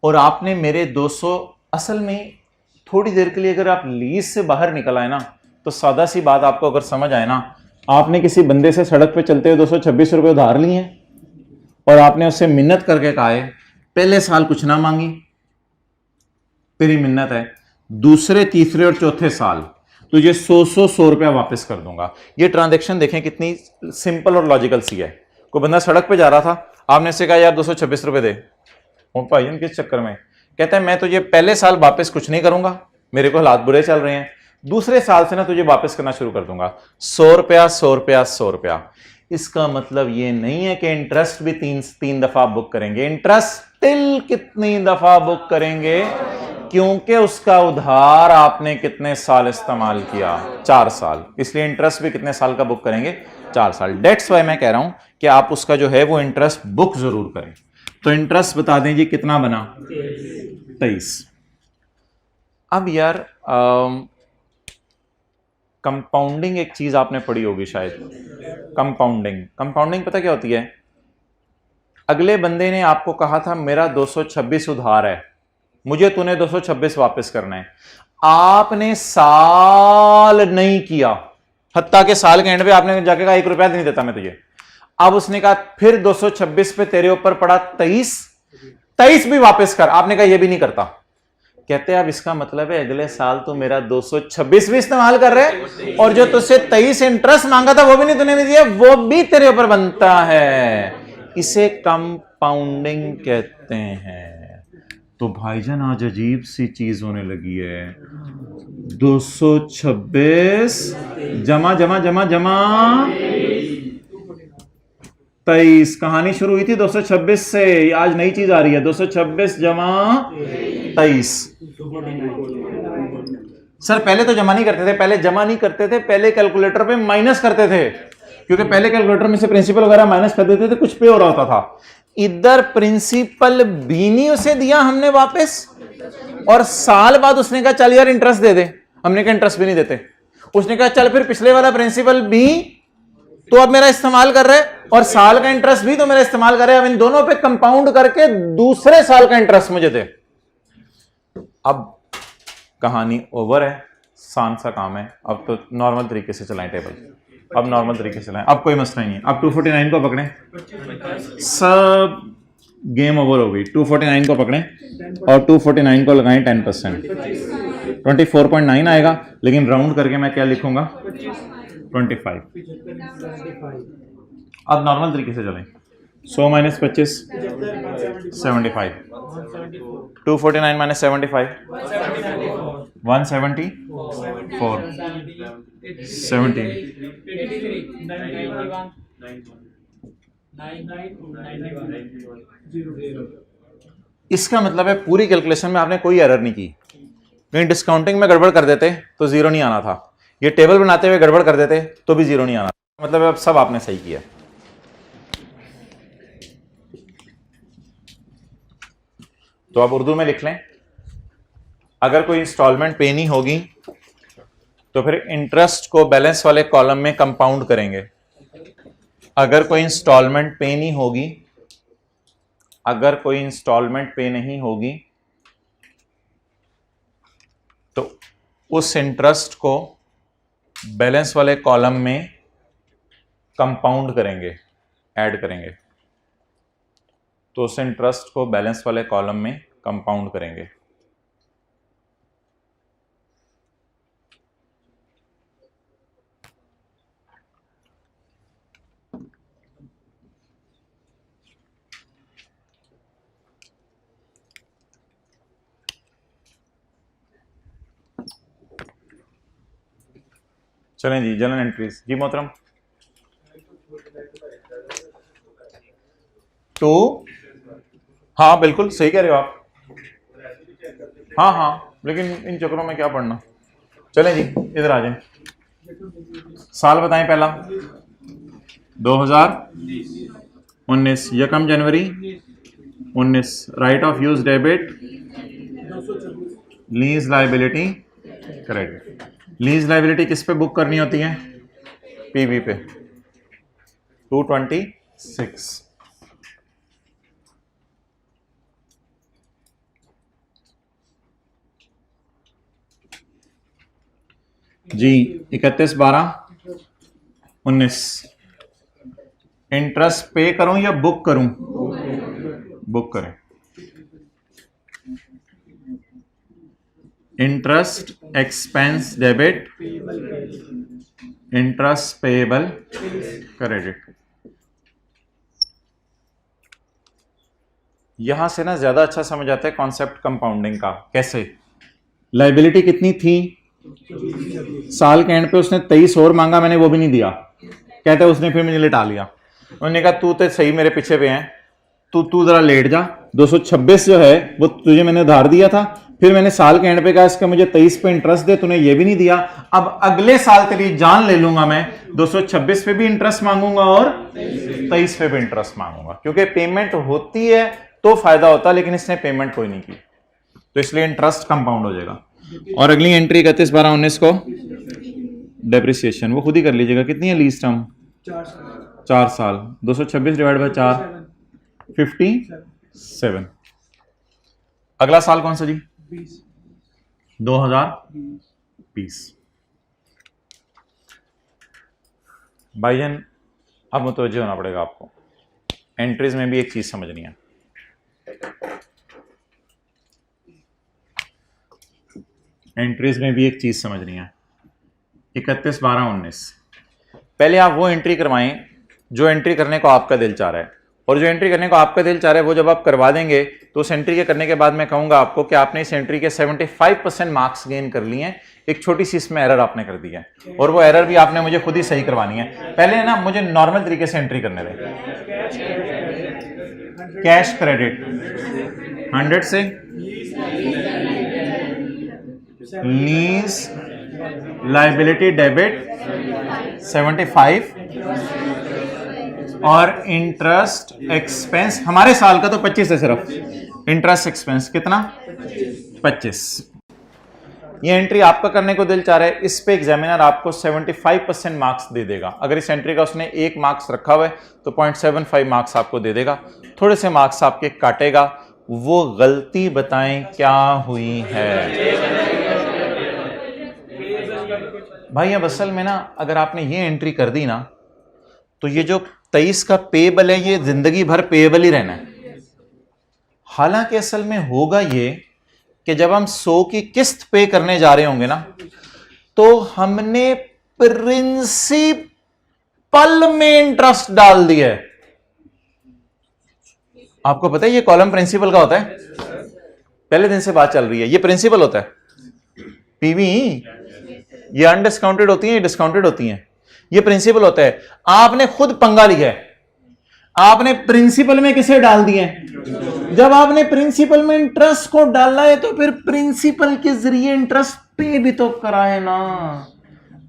और आपने मेरे 200, असल में थोड़ी देर के लिए अगर आप लीज से बाहर निकल आए ना, तो सादा सी बात आपको अगर समझ आए ना, आपने किसी बंदे से सड़क पे चलते हुए 226 रुपए उधार लिए और आपने उससे मिन्नत करके कहा है पहले साल कुछ ना मांगी, तेरी मिन्नत है, दूसरे तीसरे और चौथे साल तुझे 100 रुपया वापस कर दूंगा। ये ट्रांजैक्शन देखें कितनी सिंपल और लॉजिकल सी है। कोई बंदा सड़क पे जा रहा था, आपने से कहा यार 226 रुपए दे, भाई किस चक्कर में? कहता है मैं तुझे पहले साल वापस कुछ नहीं करूंगा, मेरे को हालात बुरे चल रहे हैं, दूसरे साल से ना तुझे वापस करना शुरू कर दूंगा 100 रुपया 100 रुपया 100 रुपया। इसका मतलब ये नहीं है कि इंटरेस्ट भी तीन दफा बुक करेंगे। इंटरेस्ट टिल कितनी दफा बुक करेंगे? क्योंकि उसका उधार आपने कितने साल इस्तेमाल किया? 4 साल। इसलिए इंटरेस्ट भी कितने साल का बुक करेंगे? 4 साल। डेट्स वाई मैं कह रहा हूं कि आप उसका जो है वो इंटरेस्ट बुक जरूर करें। तो इंटरेस्ट बता दें जी कितना बना? 23। अब यार कंपाउंडिंग एक चीज आपने पढ़ी होगी शायद, कंपाउंडिंग पता क्या होती है? अगले बंदे ने आपको कहा था मेरा 226 उधार है, मुझे तूने 226 वापस करना है, आपने साल नहीं किया, हत्ता के साल के एंड पे आपने जाके कहा 1 रुपया नहीं देता मैं तुझे। अब उसने कहा फिर 226 पे तेरे ऊपर पड़ा 23 भी वापस कर, आपने कहा ये भी नहीं करता। कहते हैं अब इसका मतलब है अगले साल तो मेरा 226 भी इस्तेमाल कर रहे और जो तुझसे 23 इंटरेस्ट मांगा था वो भी नहीं तूने दिया, वो भी तेरे ऊपर बनता है। इसे कंपाउंडिंग कहते हैं। तो भाईजान आज अजीब सी चीज होने लगी है। 226 जमा जमा जमा जमा 23। कहानी शुरू हुई थी 226 से, आज नई चीज आ रही है 226 जमा 23। सर पहले तो जमा नहीं करते थे, पहले जमा नहीं करते थे, पहले कैलकुलेटर पे माइनस करते थे, क्योंकि पहले कैलकुलेटर में से प्रिंसिपल वगैरह माइनस कर देते थे, कुछ पे हो रहा होता था। इधर प्रिंसिपल भी नहीं उसे दिया हमने वापस, और साल बाद उसने कहा चल यार इंटरेस्ट दे दे। हमने कहा इंटरेस्ट भी नहीं देते। उसने कहा चल फिर पिछले वाला प्रिंसिपल भी तो अब मेरा इस्तेमाल कर रहे, और साल का इंटरेस्ट भी तो मेरा इस्तेमाल कर रहे, अब इन दोनों पे कंपाउंड करके दूसरे साल का इंटरेस्ट मुझे दे। अब कहानी ओवर है, आसान सा काम है। अब तो नॉर्मल तरीके से चलाएं टेबल, अब नॉर्मल तरीके से चलाएं, अब कोई मसला ही नहीं। अब 249 को पकड़ें, सब गेम ओवर हो गई। 249 को पकड़ें और 249 को लगाएं 10%, 24.9 आएगा, लेकिन राउंड करके मैं क्या लिखूंगा 25। अब नॉर्मल तरीके से चलें। 100 माइनस 25 75, 249 माइनस 75 174 70। इसका मतलब है पूरी कैलकुलेशन में आपने कोई एरर नहीं की। कहीं डिस्काउंटिंग में गड़बड़ कर देते तो जीरो नहीं आना था, ये टेबल बनाते हुए गड़बड़ कर देते तो भी जीरो नहीं आना था। मतलब अब सब आपने सही किया। तो आप उर्दू में लिख लें, अगर कोई इंस्टॉलमेंट पे नहीं होगी तो फिर इंटरेस्ट को बैलेंस वाले कॉलम में कंपाउंड करेंगे। अगर कोई इंस्टॉलमेंट पे नहीं होगी, अगर कोई इंस्टॉलमेंट पे नहीं होगी तो उस इंटरेस्ट को बैलेंस वाले कॉलम में कंपाउंड करेंगे, ऐड करेंगे। तो उस इंटरेस्ट को बैलेंस वाले कॉलम में कंपाउंड करेंगे। चलें जी, जनरल एंट्रीज जी मोहतरम। तो हाँ बिल्कुल सही कह रहे हो आप, हाँ हाँ, लेकिन इन चक्रों में क्या पढ़ना। चलें जी इधर आ जाएं। साल बताएं पहला 2019, यकम जनवरी 19। Right of use debit, lease liability credit. Lease liability किस पे बुक करनी होती है, पीवी पे 226। जी 31/12/19। इंटरेस्ट पे करूं या बुक करूं, बुक करें। Interest expense debit, interest payable credit. यहां से ना ज्यादा अच्छा समझ आता है कॉन्सेप्ट कंपाउंडिंग का। कैसे, लाइबिलिटी कितनी थी, साल के एंड पे उसने 23 और मांगा, मैंने वो भी नहीं दिया। कहता है उसने फिर मुझे लिटा लिया। उन्होंने कहा तू तो सही मेरे पीछे पे है, तू जरा लेट जा। 226 जो है वो तुझे मैंने उधार दिया था, फिर मैंने साल के एंड पे कहा इसका मुझे 23 पे इंटरेस्ट दे, तूने ये भी नहीं दिया। अब अगले साल तेरी जान ले लूंगा मैं, 226 पे भी इंटरेस्ट मांगूंगा और 23 पे भी इंटरेस्ट मांगूंगा, क्योंकि पेमेंट होती है तो फायदा होता है, लेकिन इसने पेमेंट कोई नहीं की, तो इसलिए इंटरेस्ट कंपाउंड हो जाएगा। और अगली एंट्री 31/12/19 को डेप्रिसिएशन, वो खुद ही कर लीजिएगा। कितनी है लीज टर्म, 4 साल। 226 डिवाइड बाय 4 57। अगला साल कौन सा जी, 2020। भाईजान अब मुतवज्जे होना पड़ेगा आपको, एंट्रीज में भी एक चीज समझनी है। एंट्रीज में भी एक चीज समझनी है। 31/12/19, पहले आप वो एंट्री करवाएं जो एंट्री करने को आपका दिल चाह रहा है। और जो एंट्री करने को आपका दिल चाह रहा है वो जब आप करवा देंगे तो उस एंट्री के करने के बाद मैं कहूंगा आपको कि आपने इस एंट्री के 75% मार्क्स गेन कर लिए हैं। एक छोटी सी इसमें एरर आपने कर दी है और वो एरर भी आपने मुझे खुद ही सही करवानी है। पहले ना मुझे नॉर्मल तरीके से एंट्री करने दें। कैश क्रेडिट 100 से, लीज लाइबिलिटी डेबिट 75 और इंटरेस्ट एक्सपेंस हमारे साल का तो 25 है सिर्फ। इंटरेस्ट एक्सपेंस कितना 25। ये एंट्री आपका करने को दिल चाह रहा है, इस पे एग्जामिनर आपको 75% मार्क्स दे देगा। अगर इस एंट्री का उसने 1 मार्क्स रखा हुआ है तो 0.75 मार्क्स आपको दे देगा, थोड़े से मार्क्स आपके काटेगा। वो गलती बताएं क्या हुई है भाई। अब असल में ना अगर आपने ये एंट्री कर दी ना तो ये जो 23 का पेएबल है ये जिंदगी भर पेएबल ही रहना है। हालांकि असल में होगा ये कि जब हम 100 की किस्त पे करने जा रहे होंगे ना तो हमने प्रिंसिपल में इंटरेस्ट डाल दिया है। आपको पता है ये कॉलम प्रिंसिपल का होता है, पहले दिन से बात चल रही है। ये प्रिंसिपल होता है, पीवी ये अनडिस्काउंटेड होती है, ये डिस्काउंटेड होती हैं। ये प्रिंसिपल होता है। आपने खुद पंगा लिया है, आपने प्रिंसिपल में किसे डाल दिए। जब आपने प्रिंसिपल में इंटरेस्ट को डाला है तो फिर प्रिंसिपल के जरिए इंटरेस्ट पे भी तो कराए ना।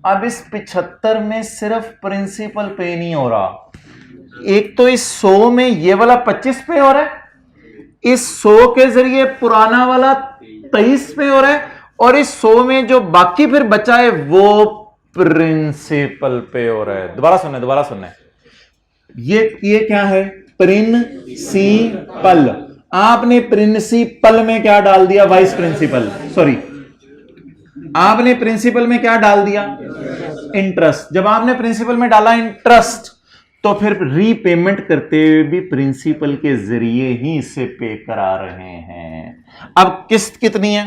अब इस 75 में सिर्फ प्रिंसिपल पे नहीं हो रहा, एक तो इस 100 में ये वाला 25 पे हो रहा है, इस 100 के जरिए पुराना वाला 23 पे हो रहा है, और इस 100 में जो बाकी फिर बचा है वो प्रिंसिपल पे हो रहा है। दोबारा सुनना है। ये क्या है, प्रिंसिपल। आपने प्रिंसिपल में क्या डाल दिया, वाइस प्रिंसिपल, सॉरी आपने प्रिंसिपल में क्या डाल दिया, इंटरेस्ट। जब आपने प्रिंसिपल में डाला इंटरेस्ट तो फिर रीपेमेंट करते हुए भी प्रिंसिपल के जरिए ही इसे पे करा रहे हैं। अब किस्त कितनी है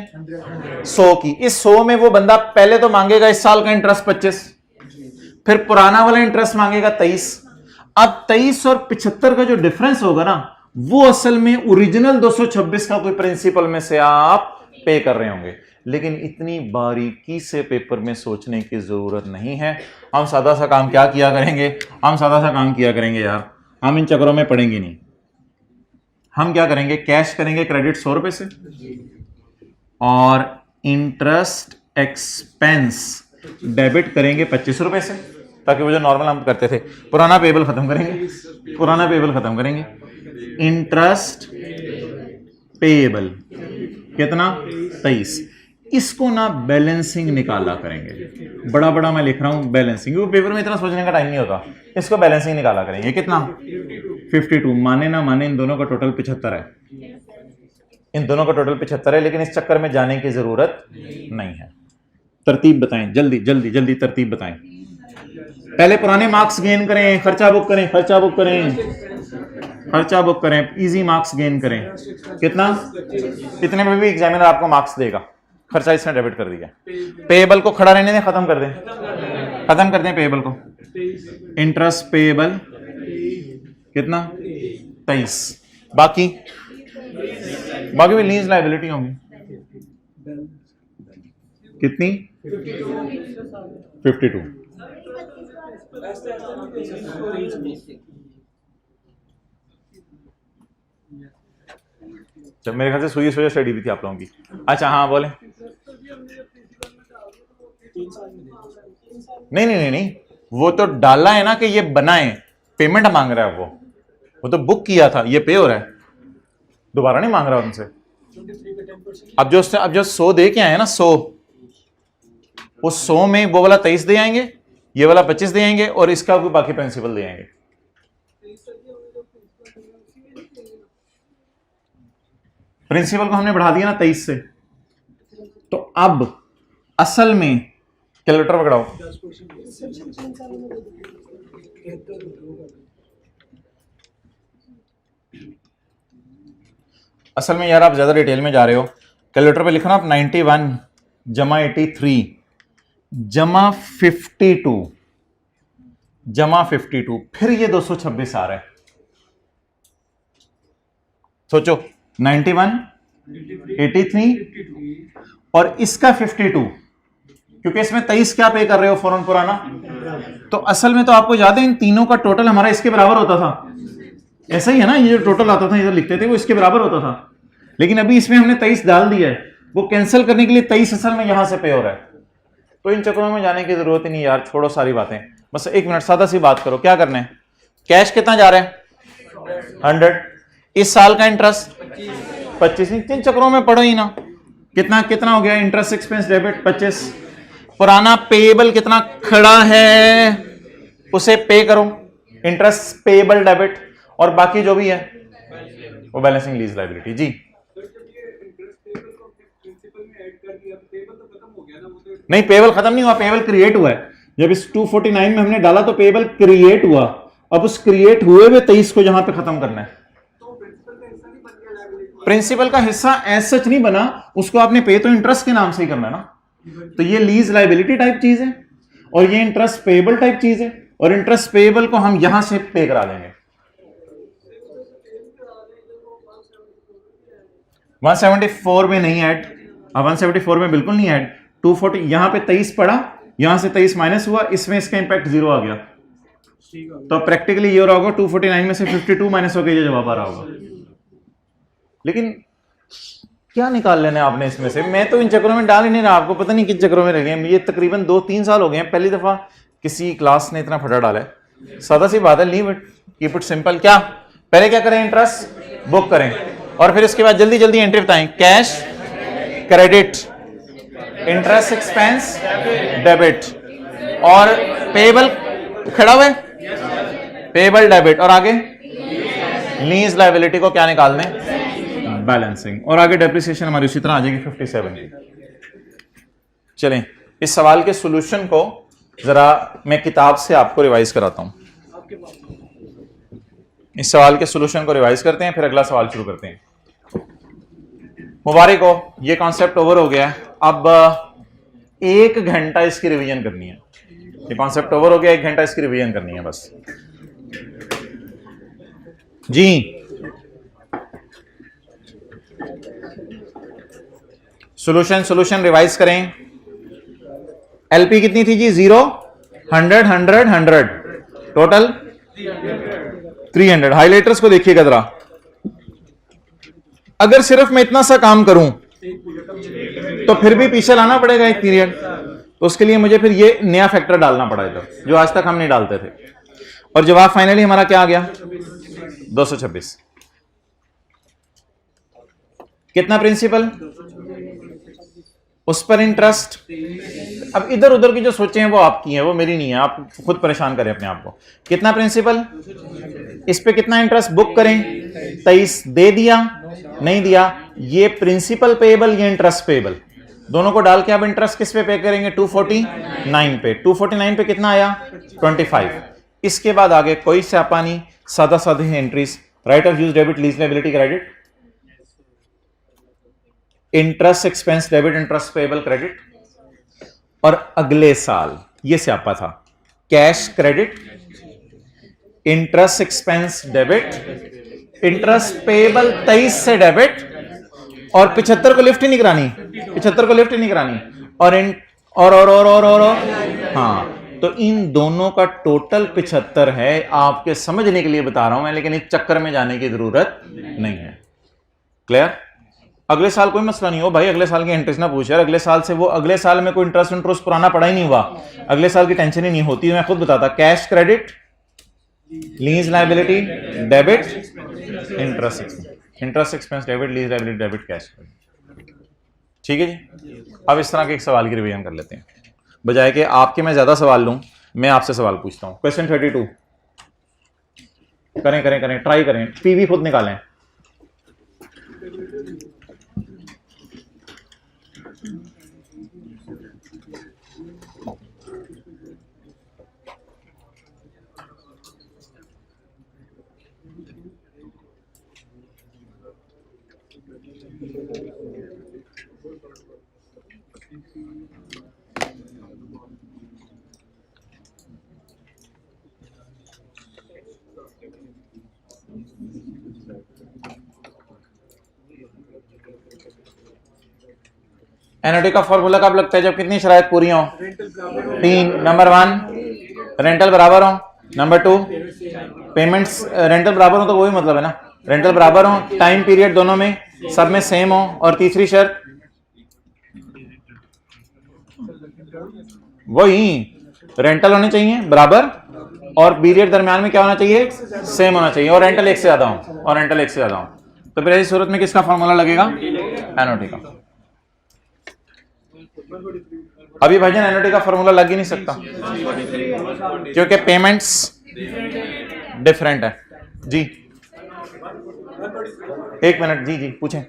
100 की। इस 100 में वो बंदा पहले तो मांगेगा इस साल का इंटरेस्ट 25, फिर पुराना वाला इंटरेस्ट मांगेगा 23। अब 23 और 75 का जो डिफरेंस होगा ना वो असल में ओरिजिनल 226 का कोई प्रिंसिपल में से आप पे कर रहे होंगे। लेकिन इतनी बारीकी से पेपर में सोचने की जरूरत नहीं है। हम सादा सा काम क्या किया करेंगे, यार हम इन चक्करों में पड़ेंगे नहीं। हम क्या करेंगे, कैश करेंगे क्रेडिट 100 रुपए से और इंटरेस्ट एक्सपेंस डेबिट करेंगे 25 रुपए से, ताकि वो जो नॉर्मल हम करते थे पुराना पेबल खत्म करेंगे। इंटरेस्ट पेएबल कितना 23। इसको ना बैलेंसिंग निकाला करेंगे। बड़ा मैं लिख रहा हूं बैलेंसिंग, क्योंकि पेपर में इतना सोचने का टाइम नहीं होता। इसको बैलेंसिंग निकाला करेंगे। कितना 52। माने ना माने इन दोनों का टोटल 75 है। लेकिन इस चक्कर में जाने की जरूरत नहीं है। तरतीब बताएं, जल्दी तरतीब बताएं। पहले पुराने मार्क्स गेन करें, खर्चा बुक करें, इजी मार्क्स गेन करें। कितना, इतने में भी एग्जामिनर आपको मार्क्स देगा। खर्चा इसने डेबिट कर दिया। पेएबल को खड़ा रहने दें, खत्म कर दें पेएबल को। इंटरेस्ट पेएबल कितना 23। बाकी भी लीज लायबिलिटी होंगी कितनी 52। जब मेरे ख्याल से सुई स्टडी भी थी आप लोगों की। अच्छा हाँ बोले। नहीं, वो तो डाला है ना कि ये बनाए, पेमेंट मांग रहा है वो तो बुक किया था, ये पे हो रहा है, दोबारा नहीं मांग रहा उनसे। अब जो 100 दे के आए ना 100, उस 100 में वो वाला 23 दे आएंगे, ये वाला 25 दे आएंगे और इसका भी बाकी प्रिंसिपल दे आएंगे। प्रिंसिपल को हमने बढ़ा दिया ना 23 से, तो अब असल में कैलकुलेटर पकड़ाओ। असल में यार आप ज्यादा डिटेल में जा रहे हो। कैलकुलेटर पे लिखना आप 91 जमा 83 जमा 52 फिर ये 226 आ रहा है। सोचो 91, 83 और इसका 52, क्योंकि इसमें 23 क्या पे कर रहे हो फौरन पुराना, तो असल में तो आपको याद है इन तीनों का टोटल हमारा इसके बराबर होता था, ऐसा ही है ना, ये जो टोटल आता था इधर लिखते थे वो इसके बराबर होता था, लेकिन अभी इसमें हमने 23 डाल दिया है, वो कैंसिल करने के लिए 23 असल में यहां से पे हो रहा है। तो इन चक्रों में जाने की जरूरत ही नहीं यार, छोड़ो सारी बातें, बस एक मिनट सादा सी बात करो, क्या करना है, कैश कितना जा रहा है 100, इस साल का इंटरेस्ट 25, इन चक्रों में पढ़ो ही ना, कितना कितना हो गया इंटरेस्ट एक्सपेंस डेबिट 25, पुराना पेएबल कितना खड़ा है उसे पे करो, इंटरेस्ट पेएबल डेबिट, और बाकी जो भी है वो बैलेंसिंग लीज लायबिलिटी। जी नहीं, पेएबल खत्म नहीं हुआ, पेएबल क्रिएट हुआ है, जब इस 249 में हमने डाला तो पेएबल क्रिएट हुआ, अब उस क्रिएट हुए हुए 23 को यहां पे खत्म करना है। प्रिंसिपल का हिस्सा एज सच नहीं बना, उसको आपने पे तो इंटरेस्ट के नाम से ही करना है ना, तो ये लीज लायबिलिटी टाइप चीज है और ये इंटरेस्ट पेएबल टाइप चीज है, और इंटरेस्ट पेएबल को हम यहां से पे करा देंगे। 174 में नहीं ऐड, 174 में बिल्कुल नहीं ऐड, 240 यहां पे 23 पड़ा, यहां से 23 माइनस हुआ, इसमें इसका इंपैक्ट 0 आ गया, तो प्रैक्टिकली ये हो रहा होगा 249 में से 52 माइनस होकर ये जवाब आ रहा होगा। लेकिन क्या निकाल लेना है आपने इसमें से, मैं तो इन चक्रों में डाल ही नहीं रहा, आपको पता नहीं किस चक्रों में रह गए, ये तकरीबन 2-3 साल हो गए हैं, पहली दफा किसी क्लास ने इतना फटा डाला है। सादा सी बात है, leave it, keep it simple. क्या पहले क्या करें, इंटरेस्ट बुक करें और फिर इसके बाद जल्दी जल्दी एंट्री बताएं, cash credit, interest expense debit, और पेएबल खड़ा हुआ है पेएबल डेबिट, और आगे लीज लायबिलिटी को क्या निकालने, बैलेंसिंग, और आगे डेप्रिसिएशन हमारी उसी तरह आ जाएगी 57 की। चलें इस सवाल के सॉल्यूशन को जरा मैं किताब से आपको रिवाइज कराता हूं, इस सवाल के सॉल्यूशन को रिवाइज करते हैं, फिर अगला सवाल शुरू करते हैं। मुबारक हो, ये कॉन्सेप्ट ओवर हो गया है, अब 1 घंटा इसकी रिवीजन करनी है, ये कॉन्सेप्ट ओवर हो गया, 1 घंटा इसकी रिवीजन करनी है बस। जी सॉल्यूशन रिवाइज करें, एलपी कितनी थी जी, 0 100 100 100, टोटल 300। हाइलाइटर्स को देखिएगा जरा, अगर सिर्फ मैं इतना सा काम करूं तो फिर भी पीछे लाना पड़ेगा एक पीरियड, तो उसके लिए मुझे फिर ये नया फैक्टर डालना पड़ा इधर, जो आज तक हम नहीं डालते थे, और जवाब फाइनली हमारा क्या आ गया 226। कितना प्रिंसिपल, उस पर इंटरेस्ट, अब इधर उधर की जो सोचे हैं वो आपकी हैं, वो मेरी नहीं है, आप खुद परेशान करें अपने आप को। कितना प्रिंसिपल, इस पे कितना इंटरेस्ट बुक करें, 23 दे दिया नहीं दिया, ये प्रिंसिपल पेएबल, ये इंटरेस्ट पेएबल, दोनों को डाल के आप इंटरेस्ट किस पे पे करेंगे 249 पे, 249 पे कितना आया 25। इसके बाद आगे कोई स्यापा नहीं, सादा सादे entries, right of use debit, lease liability credit, interest expense debit, interest payable credit, और अगले साल ये स्यापा था cash credit, interest expense debit, interest payable 23 से डेबिट, और 75 को लिफ्ट ही नहीं करानी, 75 को लिफ्ट ही नहीं करानी, और हाँ, तो इन दोनों का टोटल 75 है, आपके समझने के लिए बता रहा हूं मैं, लेकिन इस चक्कर में जाने की जरूरत नहीं है। क्लियर, अगले साल कोई मसला नहीं हो भाई, अगले साल की इंटरेस्ट ना पूछ यार, अगले साल से वो अगले साल में कोई इंटरेस्ट पुराना पड़ा ही नहीं हुआ, अगले साल की टेंशन ही नहीं होती, मैं खुद बताता, cash credit, lease liability debit, interest expense debit, lease liability debit, cash credit. ठीक है जी, अब इस तरह के एक सवाल की रिवीजन कर लेते हैं, बजाय कि आपके मैं ज्यादा सवाल लूं, मैं आपसे सवाल पूछता हूं। क्वेश्चन 32 करें, ट्राई करें, पीवी खुद निकालें। एनओटी का फॉर्मूला कब लगता है? जब कितनी शराइत पूरी हो? 3। नंबर 1 रेंटल बराबर हो, नंबर 2 पेमेंट्स रेंटल बराबर हो, तो वही मतलब है ना, रेंटल बराबर हो, टाइम पीरियड दोनों में सब में सेम हो, और तीसरी शर्त वही रेंटल होने चाहिए बराबर, और पीरियड दरमियान में क्या होना चाहिए? सेम होना चाहिए, और रेंटल एक से ज्यादा हो, और रेंटल एक से ज्यादा हो। तो फिर ऐसी सूरत में किसका फॉर्मूला लगेगा? एनओटी का। अभी भाईजान एनओटी का फॉर्मूला लग ही नहीं सकता क्योंकि पेमेंट्स डिफरेंट है। जी 1 मिनट, जी जी पूछें।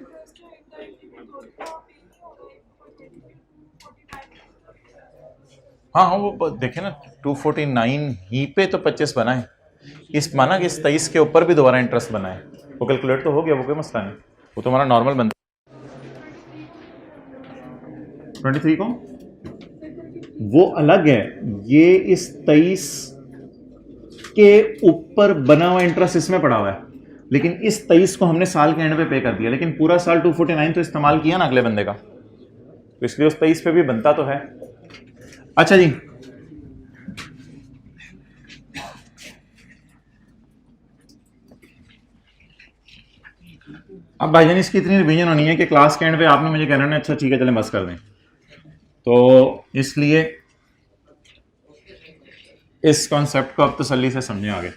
हाँ हाँ वो देखे ना 249 ही पे तो 25 बना है, इस माना कि इस 23 के ऊपर भी दोबारा इंटरेस्ट बना है, वो कैलकुलेट तो हो गया, वो कोई मसला नहीं, वो तो हमारा नॉर्मल बनता है। 23 को वो अलग है, ये इस 23 के ऊपर बना हुआ इंटरेस्ट इसमें पड़ा हुआ है, लेकिन इस 23 को हमने साल के एंड पे कर दिया, लेकिन पूरा साल 249 तो इस्तेमाल किया ना अगले बंदे का, तो इसलिए उस 23 पे भी बनता तो है। अच्छा जी, अब भाईजान इसकी इतनी रिवीजन होनी है कि क्लास के एंड पे आपने मुझे कहना है अच्छा ठीक है चलें बस कर दें, तो इसलिए इस कॉन्सेप्ट को अब तसल्ली से समझें आगे।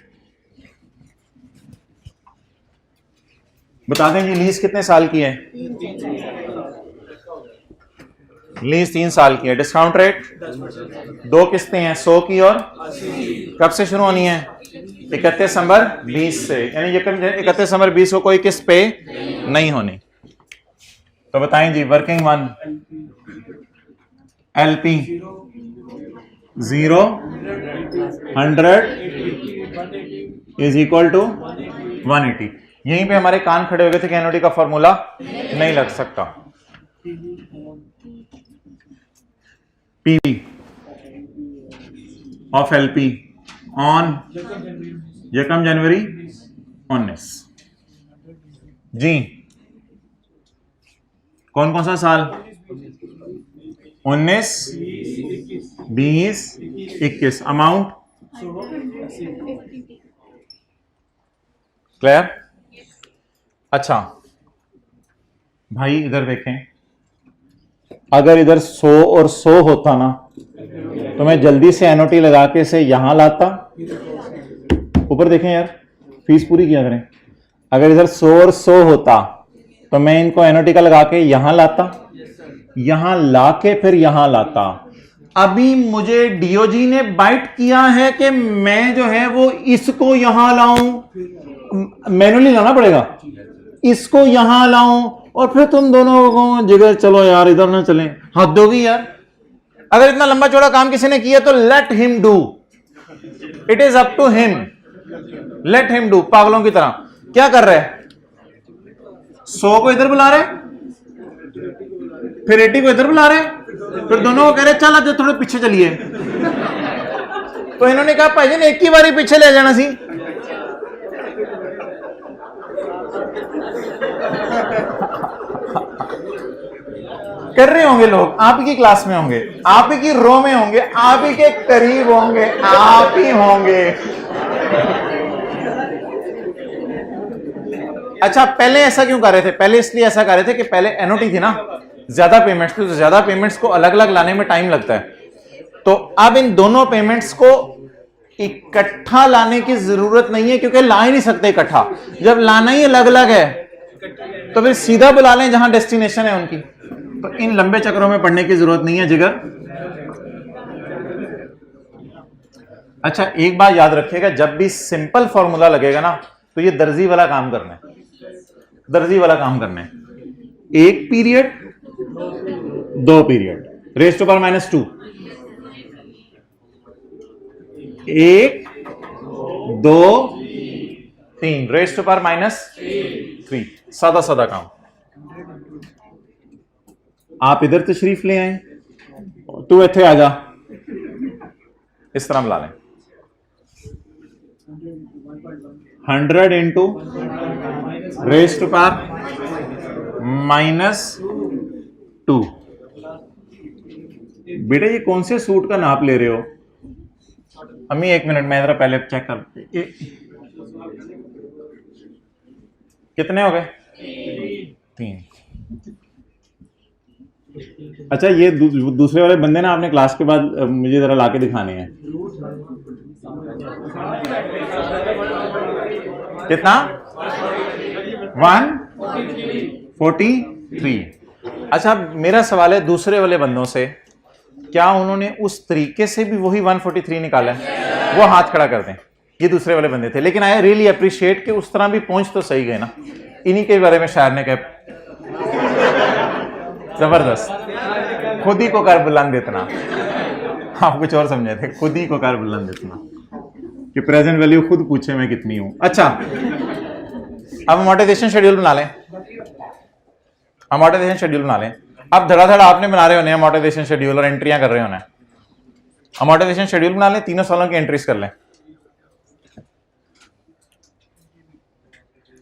बता दें जी लीज कितने साल की है? लीज 3 साल की है। डिस्काउंट रेट 2 किस्तें हैं 100 की, और कब से शुरू होनी है? 31 दिसंबर 20 से, यानी 31 दिसंबर 20 को कोई किस्त पे नहीं होनी। तो बताएं जी working 1 LP 0 100 is equal to 180। यहीं पे हमारे कान खड़े हो गए थे कि एनओटी का फॉर्मूला नहीं लग सकता। PV of LP on 1 January 19 जी, कौन कौन सा साल? 19 20 21। Amount clear? अच्छा भाई इधर देखें, अगर इधर 100 और 100 होता ना तो मैं जल्दी से एनओटी लगा के इसे यहां लाता। ऊपर देखें यार, फीस पूरी किया करें। अगर इधर 100 और 100 होता तो मैं इनको एनओटी का लगा के यहां लाता, यहां लाके फिर यहां लाता। अभी मुझे डीओजी ने बाइट किया है कि मैं जो है वो इसको यहां लाऊं, मैनुअली लाना पड़ेगा, इसको यहां लाऊं, और फिर तुम दोनों को जिगर चलो यार इधर ना चलें। हद होगी यार, अगर इतना लंबा चौड़ा काम किसी ने किया तो let him do, it is up to him, let him do. पागलों की तरह क्या कर रहे हैं? 100 को इधर बुला रहे, फिर 80 को इधर बुला रहे, फिर दोनों को कह रहे चल आज थोड़े पीछे चलिए। तो इन्होंने कहा भाई एक ही बारी पीछे ले जाना सी। कर रहे होंगे लोग, आप ही की क्लास में होंगे, आप ही की रो में होंगे, आप ही के करीब होंगे, आप ही होंगे। अच्छा पहले ऐसा क्यों कर रहे थे? पहले इसलिए ऐसा कर रहे थे कि पहले एनओटी थी ना, ज्यादा पेमेंट्स थी, तो ज्यादा पेमेंट्स को अलग अलग लाने में टाइम लगता है। तो अब इन दोनों पेमेंट्स को इकट्ठा लाने की जरूरत नहीं है, क्योंकि ला ही नहीं सकते इकट्ठा। जब लाना ही अलग अलग है तो फिर सीधा बुला लें जहां डेस्टिनेशन है उनकी। तो इन लंबे चक्रों में पढ़ने की जरूरत नहीं है जिगर। अच्छा एक बात याद रखिएगा, जब भी सिंपल फॉर्मूला लगेगा ना तो ये दर्जी वाला काम करना है, दर्जी वाला काम करना है। 1 period 2 period raise to power -2, 1 2 3 raise to power -3। सादा सादा काम। आप इधर तशरीफ ले आए, तू इथे आ जा, इस तरह मिला लें। 100 इंटू रेज़ टू पावर -2 बेटा ये कौन से सूट का नाप ले रहे हो? अम्मी एक मिनट, मैं जरा पहले चेक कर, कितने हो गए? 3। अच्छा ये दूसरे वाले बंदे ना आपने क्लास के बाद मुझे जरा लाके दिखाने हैं। कितना? 143। अच्छा मेरा सवाल है दूसरे वाले बंदों से, क्या उन्होंने उस तरीके से भी वही 143 निकाला है? वो हाथ खड़ा कर दें। ये दूसरे वाले बंदे थे, लेकिन आई रियली अप्रिशिएट कि उस तरह भी पहुंच तो सही गए ना। इन्हीं के बारे में शायर ने कहा, जबरदस्त, खुद ही को कर बुलंद इतना। आप कुछ और समझे थे, खुद ही को कर बुलंद इतना, कि प्रेजेंट वैल्यू खुद पूछे मैं कितनी हूं। अच्छा अब अमोर्टाइजेशन शेड्यूल बना लें। अमोर्टाइजेशन शेड्यूल बना लें। अब धड़ाधड़ आपने बना रहे होने अमोर्टाइजेशन शेड्यूल और एंट्रियां कर रहे होने। अमोर्टाइजेशन शेड्यूल बना लें, तीनों सालों की एंट्रीज कर लें।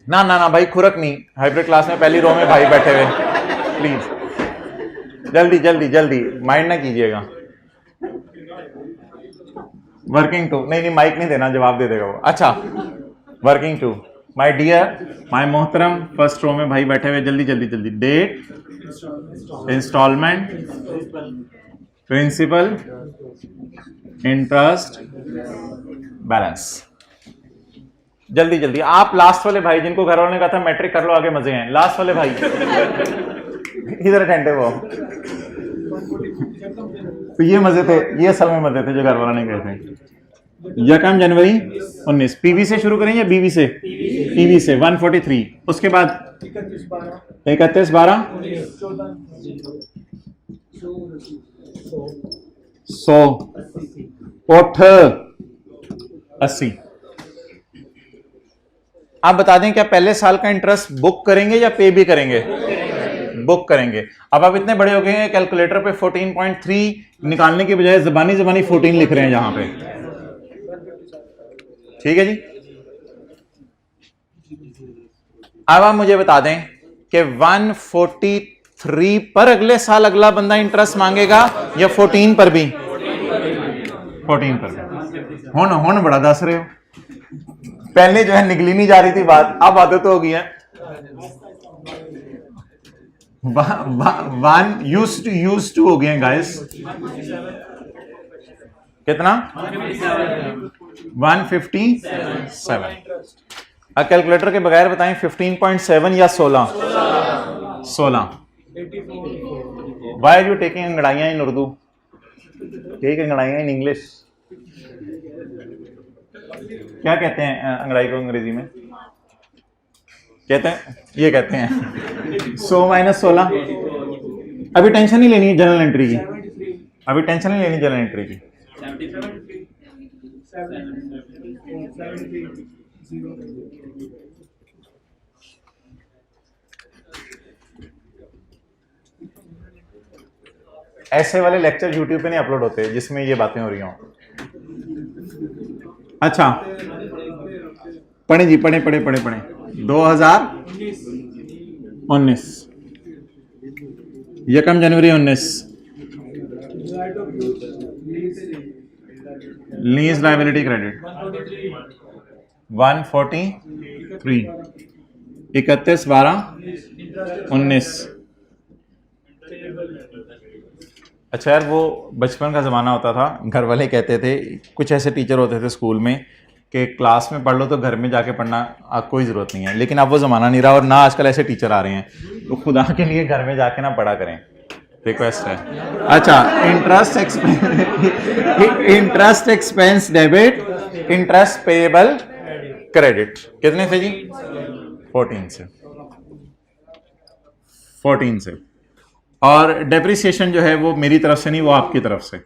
ना ना ना भाई, खुरक नहीं। हाइब्रिड क्लास में पहली रो में भाई बैठे हुए, प्लीज जल्दी जल्दी जल्दी, माइंड ना कीजिएगा। वर्किंग टू, नहीं नहीं माइक नहीं देना, जवाब दे देगा वो। अच्छा working to, my dear, my मोहतरम, फर्स्ट रो में भाई बैठे हुए, जल्दी जल्दी जल्दी। Date, instalment, principal, interest, balance. जल्दी जल्दी आप लास्ट वाले भाई जिनको घर वालों ने कहा था मैट्रिक कर लो आगे मजे हैं, लास्ट वाले भाई इधर अटेंटिव हो। तो ये मजे थे, ये असल में मजे थे जो घर वालों ने कहे थे। यकम जनवरी 19, पीवी से शुरू करें या बीवी से? पीवी से 143। उसके बाद 31/12 100 उठ 80। आप बता दें क्या पहले साल का इंटरेस्ट बुक करेंगे या पे भी करेंगे? बुक करेंगे। अब आप इतने बड़े हो गए हैं कैलकुलेटर पे 14.3 निकालने के बजाय जबानी 14 लिख रहे हैं यहां पे। ठीक है जी। अब आप मुझे बता दें कि 143 पर अगले साल अगला बंदा इंटरेस्ट मांगेगा या 14 पर भी? 14 पर भी। हुन बड़ा दस रहे हो, पहले जो है निकली नहीं जा रही थी बात, अब आदत हो गई है। वन यूज टू हो गए गाइस। कितना? 157। अब कैलकुलेटर के बगैर बताएं 15.7 या 16? 16। वाई आर यू टेकिंग अंगड़ाइयां इन उर्दू? टेक अंगड़ाइयां इन इंग्लिश। क्या कहते हैं अंग्रेजी को? अंग्रेजी में कहते हैं, ये कहते हैं 100 - 16। अभी टेंशन नहीं लेनी है जनरल एंट्री की, अभी टेंशन नहीं लेनी जनरल एंट्री की। ऐसे वाले लेक्चर यूट्यूब पे नहीं अपलोड होते जिसमें ये बातें हो रही हों। अच्छा पढ़े जी, पढ़े 2019 यकम जनवरी 19 लीज लायबिलिटी क्रेडिट 143 31/12/19। अच्छा यार वो बचपन का ज़माना होता था, घर वाले कहते थे, कुछ ऐसे टीचर होते थे स्कूल में कि क्लास में पढ़ लो तो घर में जाके पढ़ना कोई ज़रूरत नहीं है, लेकिन अब वो ज़माना नहीं रहा और ना आजकल ऐसे टीचर आ रहे हैं, तो खुदा के लिए घर में जाके ना पढ़ा करें, रिक्वेस्ट है। अच्छा interest expense debit, interest payable credit कितने से जी? 14 से। और डेप्रिसिएशन जो है वो मेरी तरफ से नहीं, वो आपकी तरफ से।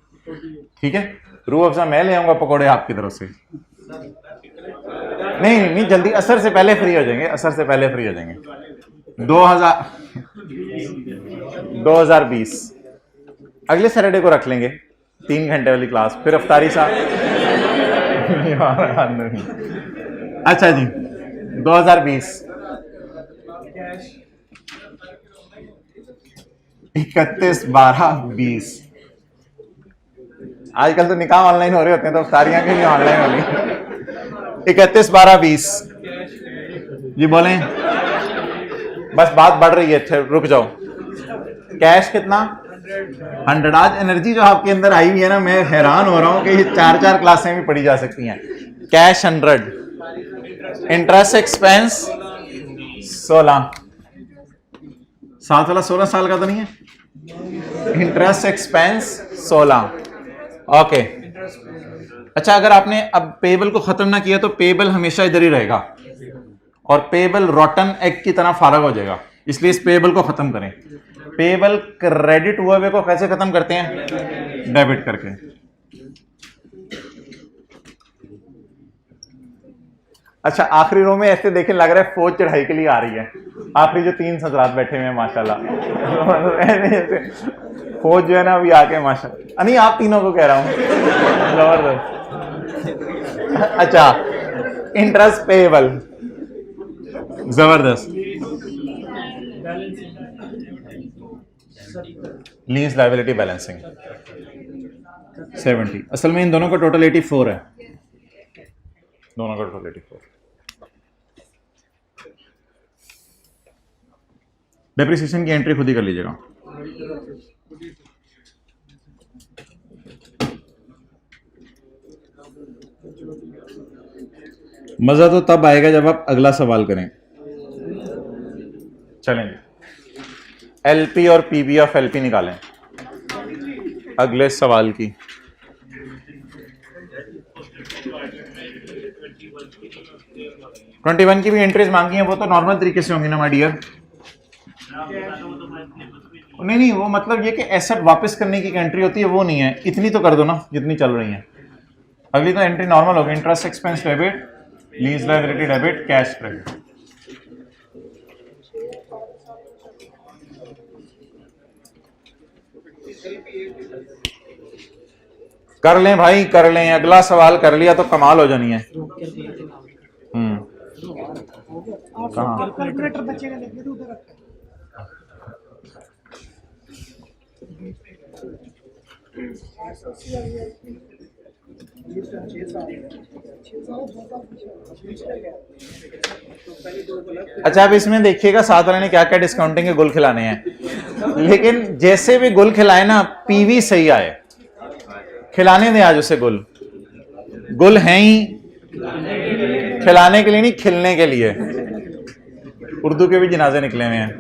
ठीक है, रूह अफ़ज़ा मैं ले आऊंगा, पकौड़े आपकी तरफ से। नहीं जल्दी, असर से पहले फ्री हो जाएंगे, असर से पहले फ्री हो जाएंगे। 2020 अगले सैटरडे को रख लेंगे 3 घंटे वाली क्लास, फिर अफ्तारी साहब। अच्छा जी 2020 31/12/20 आजकल तो निकाह ऑनलाइन हो रहे होते हैं, तो सारियां की ऑनलाइन होनी। 31 12 20 जी बोलें, बस बात बढ़ रही है, अच्छा रुक जाओ। कैश कितना 100। आज एनर्जी जो आपके अंदर आई हुई है ना, मैं हैरान हो रहा हूं कि ये 4 क्लासें भी पढ़ी जा सकती हैं। कैश 100, इंटरेस्ट एक्सपेंस 16, साथ वाला 16 साल का तो नहीं है, इंटरेस्ट एक्सपेंस 16। ओके अच्छा, अगर आपने अब पेबल को खत्म ना किया तो पेबल हमेशा इधर ही रहेगा और पेबल रॉटन एग की तरह फारग हो जाएगा, इसलिए इस पेबल को खत्म करें। पेबल क्रेडिट हुए हुए को कैसे खत्म करते हैं? डेबिट करके। अच्छा आखिरी रो में ऐसे देखें लग रहा है फौज चढ़ाई के लिए आ रही है। आखिरी जो 3 हजरात बैठे हुए हैं माशाल्लाह, फौज जो है ना अभी आके माशाल्लाह, नहीं आप तीनों को कह रहा हूं, जबरदस्त। अच्छा इंटरेस्ट पेएबल, जबरदस्त। Lease liability balancing 70। असल में इन दोनों का टोटल 84 है, दोनों का टोटल 84। डेप्रिसिएशन की एंट्री खुद ही कर लीजिएगा। मजा तो तब आएगा जब आप अगला सवाल करें। चलेंगे, एलपी और पीबी ऑफ एलपी निकालें अगले सवाल की। ट्वेंटी 21 की भी एंट्रीज मांगी है, वो तो नॉर्मल तरीके से होंगी ना माय डियर। नहीं वो मतलब ये कि एसेट वापस करने की एंट्री होती है, वो नहीं है। इतनी तो कर दो ना जितनी चल रही है। अगली तो एंट्री नॉर्मल होगी, interest expense debit, lease liability debit, cash credit. कर लें भाई कर लें, अगला सवाल कर लिया तो कमाल हो जानी है। कैलकुलेटर बचेगा लेके तो उधर रखा अच्छा अब इसमें देखिएगा साथ वाले ने क्या क्या डिस्काउंटिंग के गुल खिलाने हैं, लेकिन जैसे भी गुल खिलाए ना पीवी सही आए, खिलाने दें आज उसे गुल। गुल हैं ही खिलाने के लिए नहीं, खिलने के लिए। उर्दू के भी जनाजे निकले हुए हैं।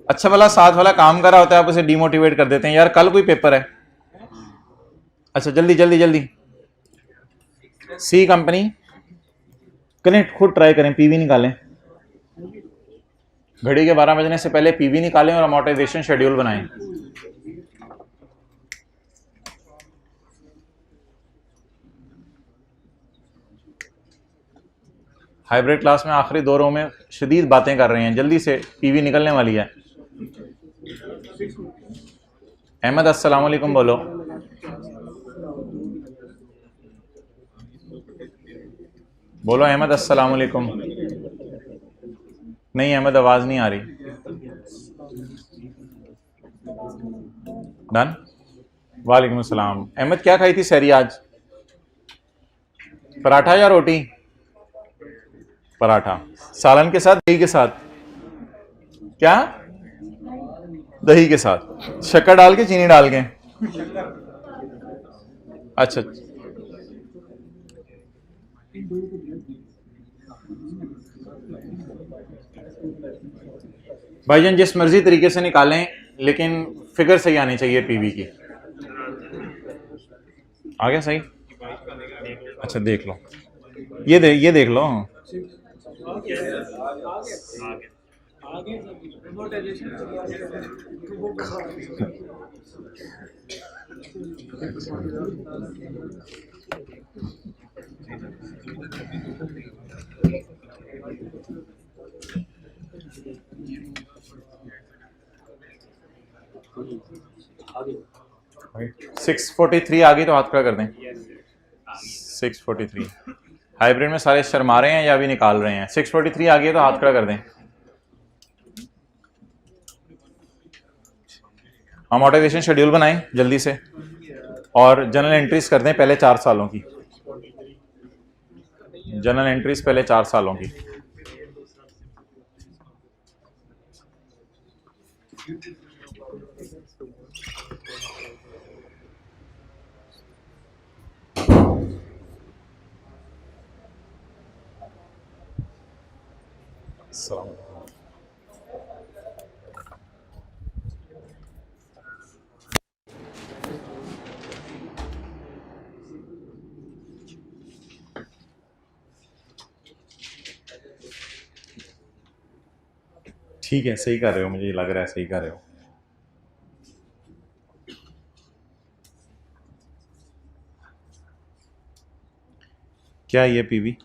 अच्छा वाला साथ वाला काम कर रहा होता है, आप उसे डिमोटिवेट कर देते हैं, यार कल कोई पेपर है। अच्छा जल्दी जल्दी जल्दी। सी कंपनी कनेक्ट, खुद ट्राई करें, पीवी निकालें। घड़ी के 12 बजने से पहले पीवी निकालें और अमोर्टाइजेशन शेड्यूल बनाएं। हाइब्रिड क्लास में आखिरी 2 रो में शदीद बातें कर रहे हैं, जल्दी से पीवी निकलने वाली है। अहमद अस्सलाम वालेकुम बोलो। बोलो अहमद अस्सलाम वालेकुम। नहीं अहमद आवाज नहीं आ रही। डन। वालेकुम अस्सलाम। अहमद क्या खाई थी सहरी आज? पराठा या रोटी? पराठा। सालन के साथ, दही के साथ? क्या? दही के साथ। शक्कर डाल के, चीनी डाल के? अच्छा भाईजान जिस मर्जी तरीके से निकालें, लेकिन फिगर सही आनी चाहिए पीवी की। आ गया सही? अच्छा देख लो, ये देख लो। Yes. 643 आ गई तो हाथ खड़ा कर दें। 643 हाइब्रिड में सारे शर्मा रहे हैं या अभी निकाल रहे हैं? 643 आ गया तो हाथ खड़ा कर दें। हम ऑटोमेशन शेड्यूल बनाएं जल्दी से और जनरल एंट्रीज कर दें पहले 4 सालों की। जनरल एंट्रीज पहले 4 सालों की। ठीक है, सही कर रहे हो, मुझे लग रहा है सही कर रहे हो। क्या ये पीवी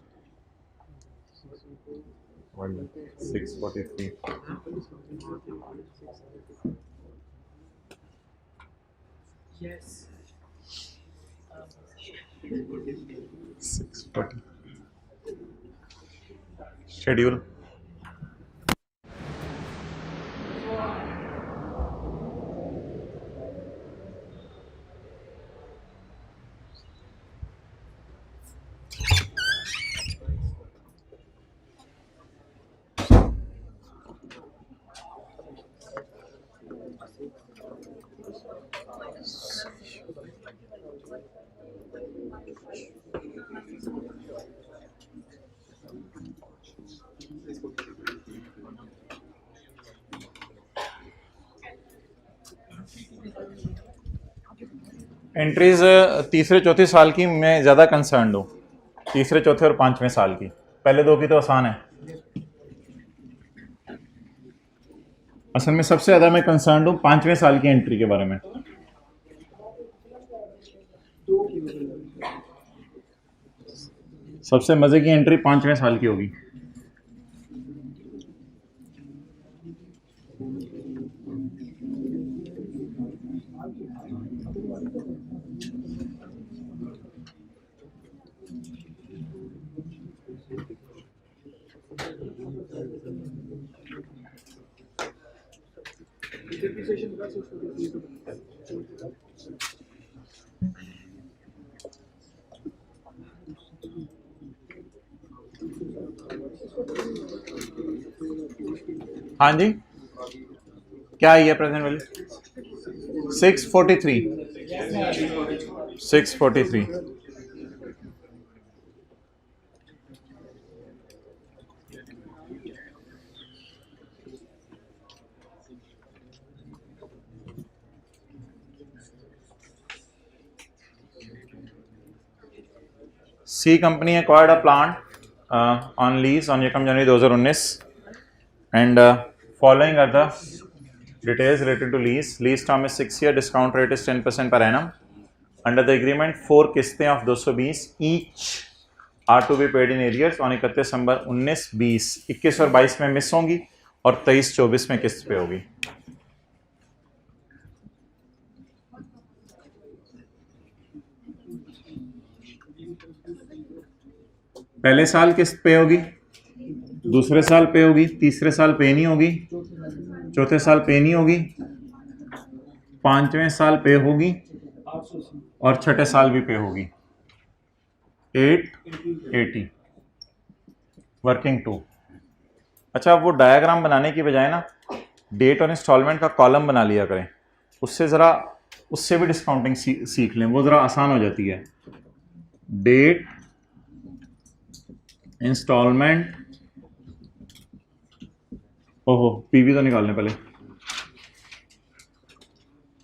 643 640 शेड्यूल। एंट्रीज तीसरे चौथे साल की मैं ज़्यादा कंसर्न हूँ, तीसरे चौथे और 5वें साल की। पहले 2 की तो आसान है। असल में सबसे ज़्यादा मैं कंसर्न हूँ 5वें साल की एंट्री के बारे में। सबसे मज़े की एंट्री 5वें साल की होगी। हाँ जी, क्या है ये present value? 643 643। C company acquired a plant on lease on 1 January 2019 and following are the details related to lease. Lease term is 6 year, discount rate is 10% per annum. Under the agreement 4 किस्तें of 220 each are to be paid in arrears on 31 दिसंबर 19-20, 21 और 22 में miss होंगी और 23-24 में किस्त पे होगी। पहले साल किस्त पे होगी, दूसरे साल पे होगी, तीसरे साल पे नहीं होगी, चौथे साल पे नहीं होगी, 5वें साल पे होगी और छठे साल भी पे होगी। 880 वर्किंग 2। अच्छा, वो डायग्राम बनाने की बजाय ना डेट और इंस्टॉलमेंट का कॉलम बना लिया करें, उससे भी डिस्काउंटिंग सीख लें, वो ज़रा आसान हो जाती है। डेट, इंस्टॉलमेंट, ओहो पीवी तो निकालने पहले।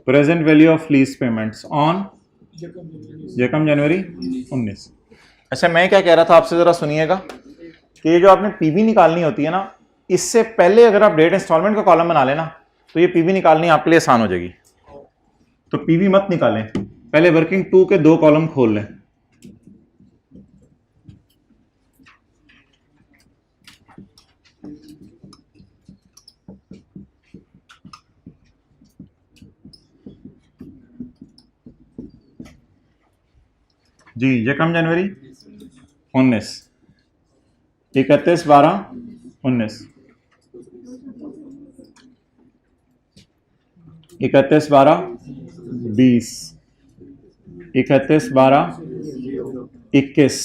Present value of lease payments on 1 January 19। अच्छा, मैं क्या कह रहा था आपसे, ज़रा सुनिएगा कि ये जो आपने पीवी निकालनी होती है ना, इससे पहले अगर आप डेट इंस्टॉलमेंट का कॉलम बना लेना तो ये पीवी निकालनी आपके लिए आसान हो जाएगी। तो पीवी मत निकालें, पहले वर्किंग 2 के 2 कॉलम खोल लें। जी, 1 जनवरी 19, 31 12 19, 31 12 20, 31 12 21।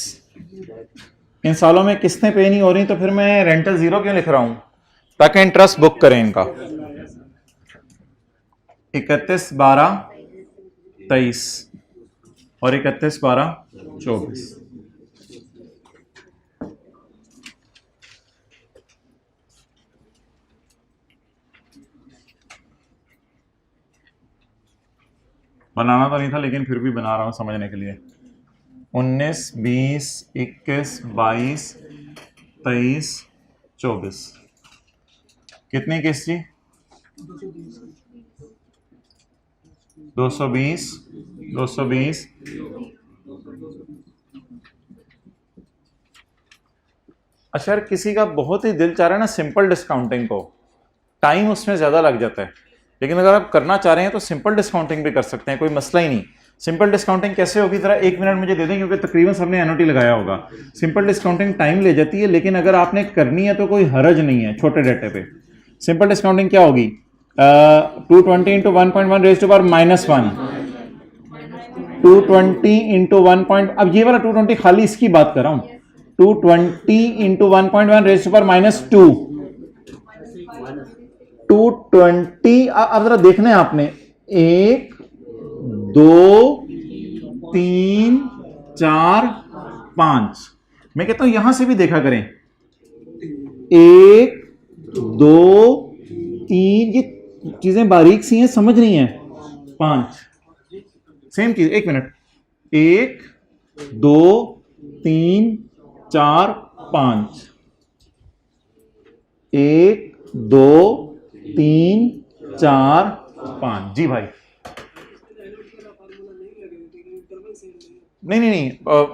इन सालों में किस्तें पे नहीं हो रही, तो फिर मैं रेंटल जीरो क्यों लिख रहा हूं? ताकि इंटरेस्ट बुक करें इनका। 31 12 23 और 31 12 24। बनाना तो नहीं था, लेकिन फिर भी बना रहा हूं समझने के लिए। 19 20 21 22 23 24। कितनी किस्त जी? 220 220। अच्छा यार, किसी का बहुत ही दिल चाह रहा है ना सिंपल डिस्काउंटिंग को, टाइम उसमें ज्यादा लग जाता है, लेकिन अगर आप करना चाह रहे हैं तो सिंपल डिस्काउंटिंग भी कर सकते हैं, कोई मसला ही नहीं। सिंपल डिस्काउंटिंग कैसे होगी, जरा 1 मिनट मुझे दे दें, क्योंकि तकरीबन सबने एनओटी लगाया होगा। सिंपल डिस्काउंटिंग टाइम ले जाती है, लेकिन अगर आपने करनी है तो कोई हरज नहीं है छोटे डेटे पे। सिंपल डिस्काउंटिंग क्या होगी? 220 into 1.1 raise to power -1, 220 into 1. अब ये वाला 220 खाली इसकी बात कर रहा हूं। 220 इंटू 1.1 रेज़ टू पावर -2, 220। अब जरा देखना है आपने, 1 2 3 4 5। मैं कहता हूं यहां से भी देखा करें, 1 2 3, ये चीजें बारीक सी हैं, समझ नहीं है। 5 सेम चीज। 1 मिनट, 1 2 3 4 5, 1 2 3 4 5। जी भाई, नहीं नहीं नहीं,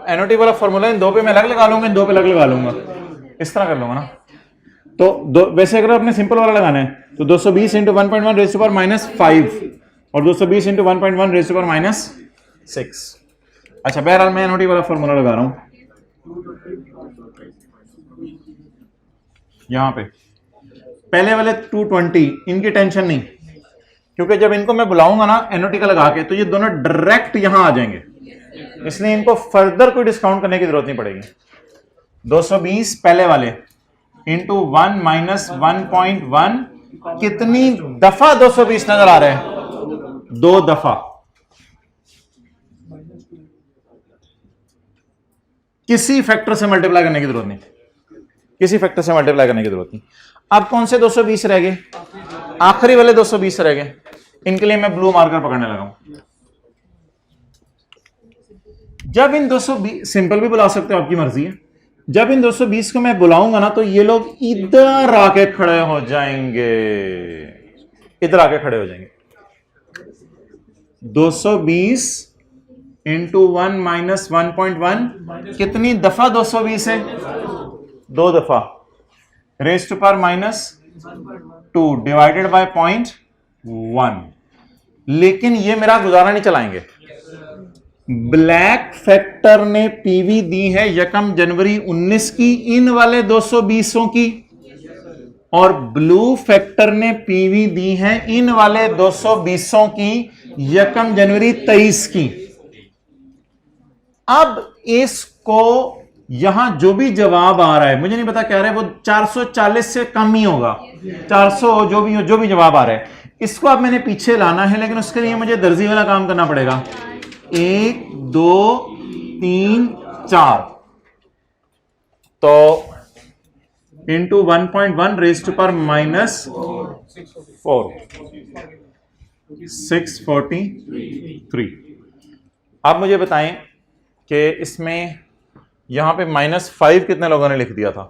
एनओटी वाला फॉर्मूला इन दो पे मैं अलग लगा लूंगा, इन दो पे अलग लगा लूंगा, इस तरह कर लूंगा ना। तो वैसे अगर आपने सिंपल वाला लगाना है तो 220 इंटू 1.1 रेज़ टू पावर -5 और 220 इंटू 1.1 रेज़ टू पावर -6। अच्छा, बहरहाल मैं एनओटी वाला फॉर्मूला लगा रहा हूं यहां पे। पहले वाले 220 इनकी टेंशन नहीं, क्योंकि जब इनको मैं बुलाऊंगा ना एनओटी का लगा के, तो ये दोनों डायरेक्ट यहां आ जाएंगे, इसलिए इनको फर्दर कोई डिस्काउंट करने की जरूरत नहीं पड़ेगी। 220 पहले वाले इंटू 1 माइनस 1.1। कितनी दफा 220 नजर आ रहे हैं? 2 दफा। किसी फैक्टर से मल्टीप्लाई करने की जरूरत नहीं, किसी फैक्टर से मल्टीप्लाई करने की जरूरत नहीं। अब कौन से 220 रह गए? आखिरी वाले 220 रह गए, इनके लिए मैं ब्लू मार्कर पकड़ने लगा हूं। जब इन 220, सिंपल भी बुला सकते हो, आपकी मर्जी है, जब इन 220 को मैं बुलाऊंगा ना, तो ये लोग इधर आके खड़े हो जाएंगे, इधर आके खड़े हो जाएंगे। 220 इंटू 1 माइनस 1.1, कितनी दफा 220 है? 2 दफा। Raise to power -2 divided by 0.1। लेकिन ये मेरा गुजारा नहीं चलाएंगे। ब्लैक फैक्टर ने पीवी दी है 1 जनवरी 19 की, इन वाले 220 की, और ब्लू फैक्टर ने पीवी दी है इन वाले 220 की 1 जनवरी 23 की। अब इसको यहां जो भी जवाब आ रहा है, मुझे नहीं पता क्या रहा है, वो 440 से कम ही होगा, 400 जो भी जवाब आ रहा है, इसको अब मैंने पीछे लाना है, लेकिन उसके लिए मुझे दर्जी वाला काम करना पड़ेगा। 1 2 3 4, तो इंटू 1.1 रेज़ टू पावर -4, 643। अब मुझे बताएं कि इसमें यहां पे -5 कितने लोगों ने लिख दिया था?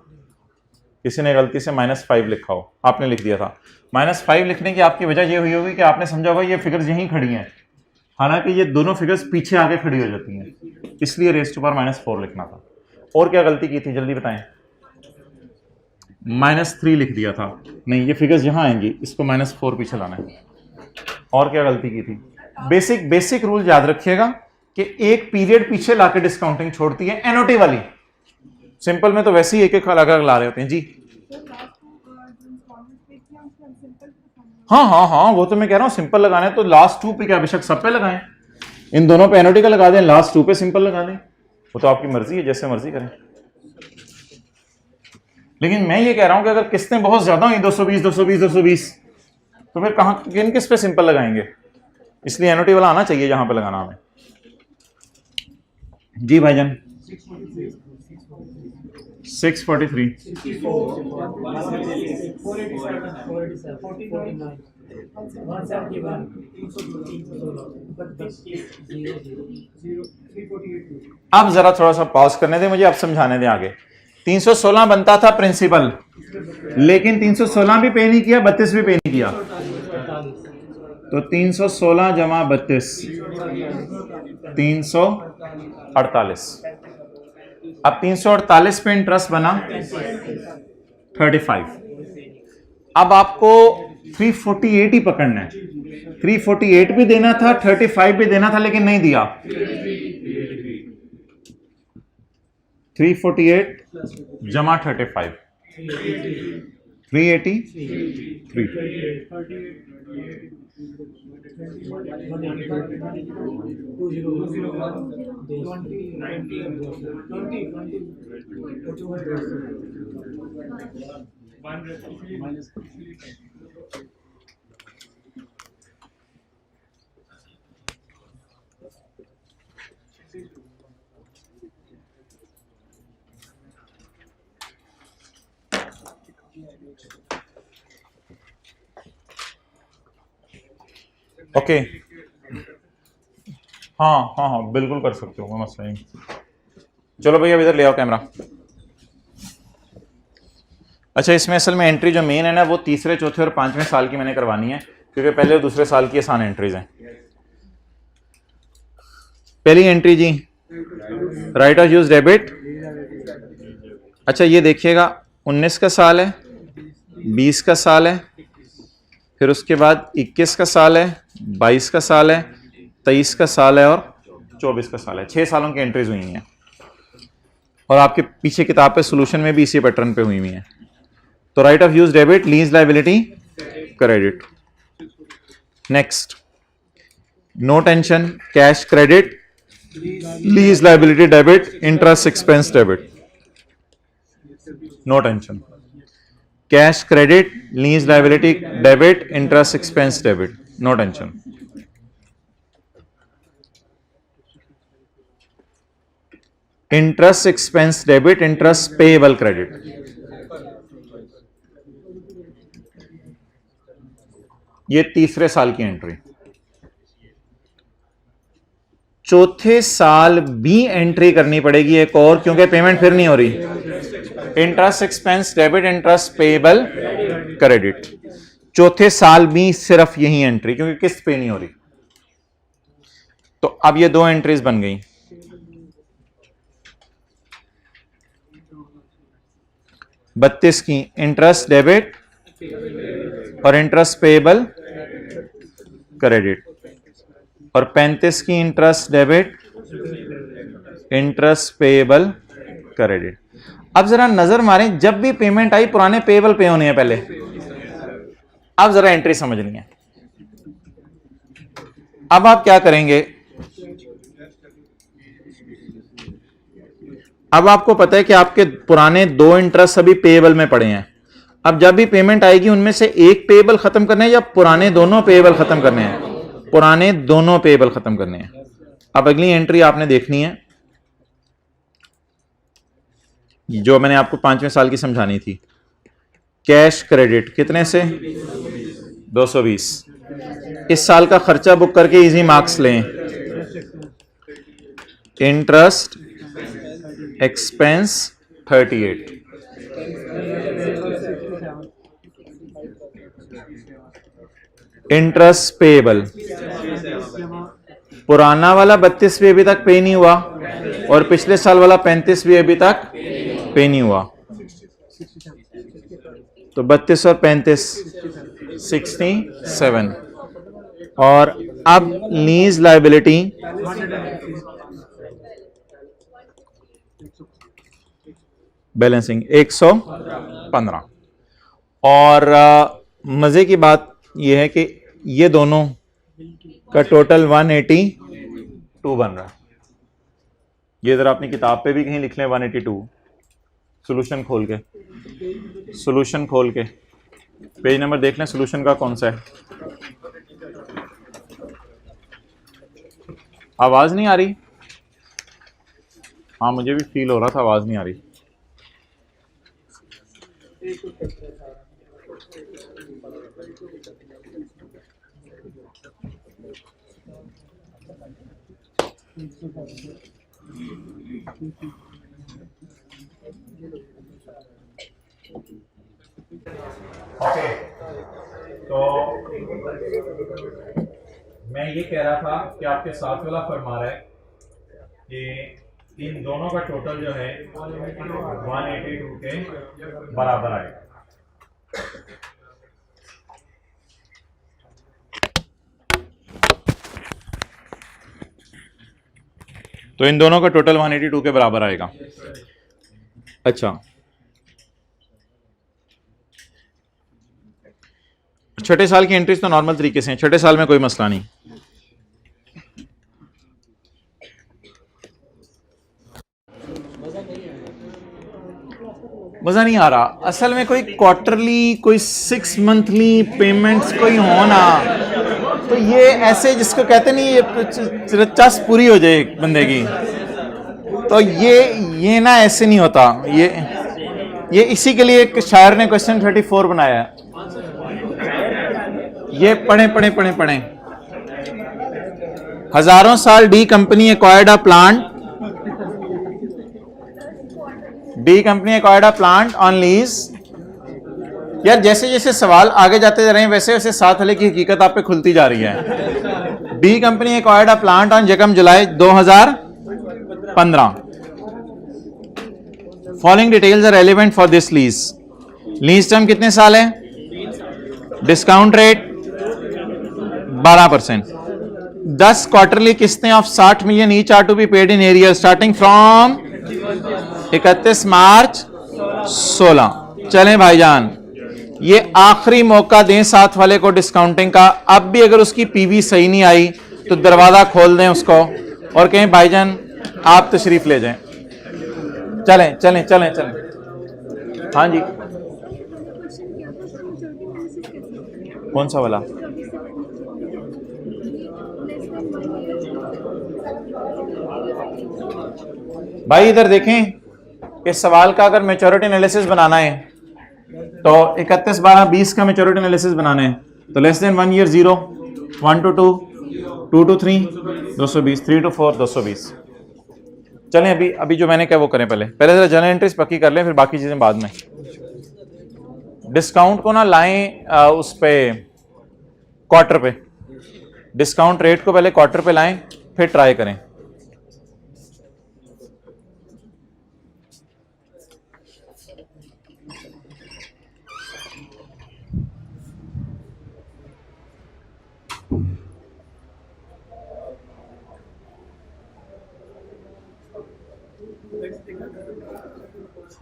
किसी ने गलती से -5 लिखा हो, आपने लिख दिया था। -5 लिखने की आपकी वजह यह हुई होगी कि आपने समझा होगा ये फिगर्स यहीं खड़ी हैं, हालांकि ये दोनों फिगर्स पीछे आके खड़ी हो जाती हैं, इसलिए रेज़ टू पावर -4 लिखना था। और क्या गलती की थी, जल्दी बताएं? -3 लिख दिया था, नहीं ये फिगर्स यहां आएंगी, इसको -4 पीछे लाना है। और क्या गलती की थी? बेसिक रूल याद रखिएगा कि एक पीरियड पीछे लाके डिस्काउंटिंग छोड़ती है एनओटी वाली, सिंपल में तो वैसे ही एक एक अलग अलग ला रहे होते हैं जी। हाँ हाँ हाँ, वो तो मैं कह रहा हूँ सिंपल लगाना है तो लास्ट 2 पे क्या बेशक सब पे लगाएं, इन दोनों पे एनोटी का लगा दें, लास्ट 2 पे सिंपल लगा दें, वो तो आपकी मर्जी है, जैसे मर्जी करें। लेकिन मैं ये कह रहा हूं कि अगर किस्तें बहुत ज्यादा हुई 220 220 220 तो फिर कहां किस पे सिंपल लगाएंगे, इसलिए एनओटी वाला आना चाहिए जहां पे लगाना हमें। जी भाईजान 643 अब जरा थोड़ा सा पॉज करने दें मुझे, अब समझाने दें आगे। 316 बनता था प्रिंसिपल, लेकिन 316 भी पे नहीं किया, 32 भी पे नहीं किया, तो 316 जमा 32 348। अब 348 पे इंटरेस्ट बना 35। अब आपको 348 ही पकड़ना है, 348 भी देना था 35 भी देना था, लेकिन नहीं दिया। 348 जमा 35 383। ओके हाँ हाँ हाँ बिल्कुल कर सकते हो, कोई मसला नहीं। चलो भैया इधर ले आओ कैमरा। अच्छा, इसमें असल में एंट्री जो मेन है ना वो तीसरे चौथे और पांचवें साल की मैंने करवानी है, क्योंकि पहले और दूसरे साल की आसान एंट्रीज हैं। पहली एंट्री जी, राइट ऑफ यूज डेबिट। अच्छा ये देखिएगा 19 का साल है, 20 का साल है, फिर उसके बाद 21 का साल है, 22 का साल है, 23 का साल है और 24 का साल है। 6 सालों की एंट्रीज हुई हैं और आपके पीछे किताब पे सोल्यूशन में भी इसी पैटर्न पे हुई हुई हैं। तो right of use debit, lease liability credit. Next, no tension, cash credit, lease liability debit, interest expense debit. No tension, cash credit, lease liability debit, interest expense debit, no tension. Interest expense debit, interest payable credit. ये तीसरे साल की entry. चौथे साल भी entry करनी पड़ेगी एक और, क्योंकि पेमेंट फिर नहीं हो रही। Interest expense debit, interest payable credit. चौथे साल भी सिर्फ यही एंट्री, क्योंकि किस्त पे नहीं हो रही। तो अब ये दो एंट्रीज बन गई। बत्तीस की इंटरेस्ट डेबिट और इंटरेस्ट पेएबल क्रेडिट, और 35 की interest debit, interest payable credit. अब जरा नजर मारें, जब भी पेमेंट आई पुराने पेएबल पे होने हैं पहले। अब जरा एंट्री समझनी है। अब आप क्या करेंगे, अब आपको पता है कि आपके पुराने दो इंटरेस्ट अभी पेएबल में पड़े हैं। अब जब भी पेमेंट आएगी उनमें से एक पेएबल खत्म करने हैं या पुराने दोनों पेएबल खत्म करने हैं? पुराने दोनों पेएबल खत्म करने हैं। अब अगली एंट्री आपने देखनी है जो मैंने आपको 5वें साल की समझानी थी। कैश क्रेडिट कितने से? 220। इस साल का खर्चा बुक करके इजी मार्क्स लें। Interest expense 38। इंटरेस्ट पेएबल, पुराना वाला 32 भी अभी तक पे नहीं हुआ और पिछले साल वाला 35 भी अभी तक पे नहीं हुआ। तो 32 और 35 67। और अब लीज लायबिलिटी बैलेंसिंग 115। और मज़े की बात यह है कि ये दोनों का टोटल 182 बन रहा है। ये ज़रा अपनी किताब पे भी कहीं लिख लें 182। सोल्यूशन खोल के, सोल्यूशन खोल के पेज नंबर देख लें, सोल्यूशन का कौन सा है। आवाज़ नहीं आ रही? हाँ मुझे भी फील हो रहा था आवाज़ नहीं आ रही। ओके, तो मैं ये कह रहा था कि आपके साथ वाला फरमा रहा है कि इन दोनों का टोटल जो है 182 के बराबर आएगा। तो इन दोनों का टोटल 182 के बराबर आएगा। अच्छा, छठे साल की एंट्रीज तो नॉर्मल तरीके से हैं, छठे साल में कोई मसला नहीं। मज़ा नहीं आ रहा असल में। कोई क्वार्टरली, कोई 6 मंथली पेमेंट्स कोई हो ना, तो ये ऐसे जिसको कहते नहीं, ये चस पूरी हो जाए बंदे की, तो ये ना ऐसे नहीं होता। ये इसी के लिए एक शायर ने क्वेश्चन 34 बनाया है। ये पढ़े। हजारों साल D company acquired a plant, D company acquired a plant on lease. यार जैसे जैसे सवाल आगे जाते जा रहे हैं वैसे वैसे साथ वाले की हकीकत आप पे खुलती जा रही है। D company acquired a plant on 1 July 2015। Following details are relevant for this lease. Lease term कितने साल है? Discount rate 12%। 10 क्वार्टरली किस्तें of 60 million each are to be paid in arrear starting from 31 March 16। चलें भाईजान, ये आखिरी मौका दें साथ वाले को डिस्काउंटिंग का। अब भी अगर उसकी पीवी सही नहीं आई तो दरवाजा खोल दें उसको और कहें भाईजान आप तशरीफ ले जाएं। चलें। हाँ जी, कौन सा वाला? भाई इधर देखें, इस सवाल का अगर मैच्योरिटी एनालिसिस बनाना है तो 31/12/20 का मैच्योरिटी एनालिसिस बनाना है तो less than 1 year 0, 1 to 2, 2 to 3 220, 3 to 4 220। चलें अभी जो मैंने कहा वो करें। पहले जरा जनरल एंट्रीज पक्की कर लें, फिर बाकी चीजें बाद में। डिस्काउंट को ना लाएं उस पे क्वार्टर पे, डिस्काउंट रेट को पहले क्वार्टर पे लाएं फिर ट्राई करें।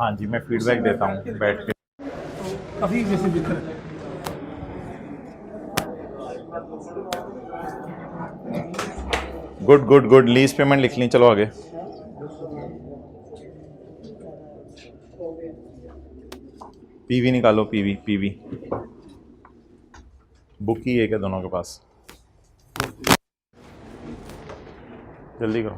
हाँ जी, मैं फीडबैक देता हूँ बैठ के। अभी जैसे दिख रहा है गुड लीज पेमेंट लिख ली। चलो आगे। पीवी निकालो, पीवी बुक ही है क्या दोनों के पास? जल्दी करो।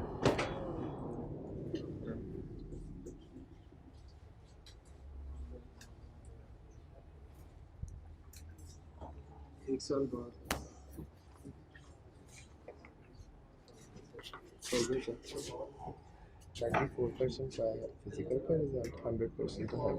एक साल बाद 94% का है फिजिकल का रिजल्ट, 100% तो 100।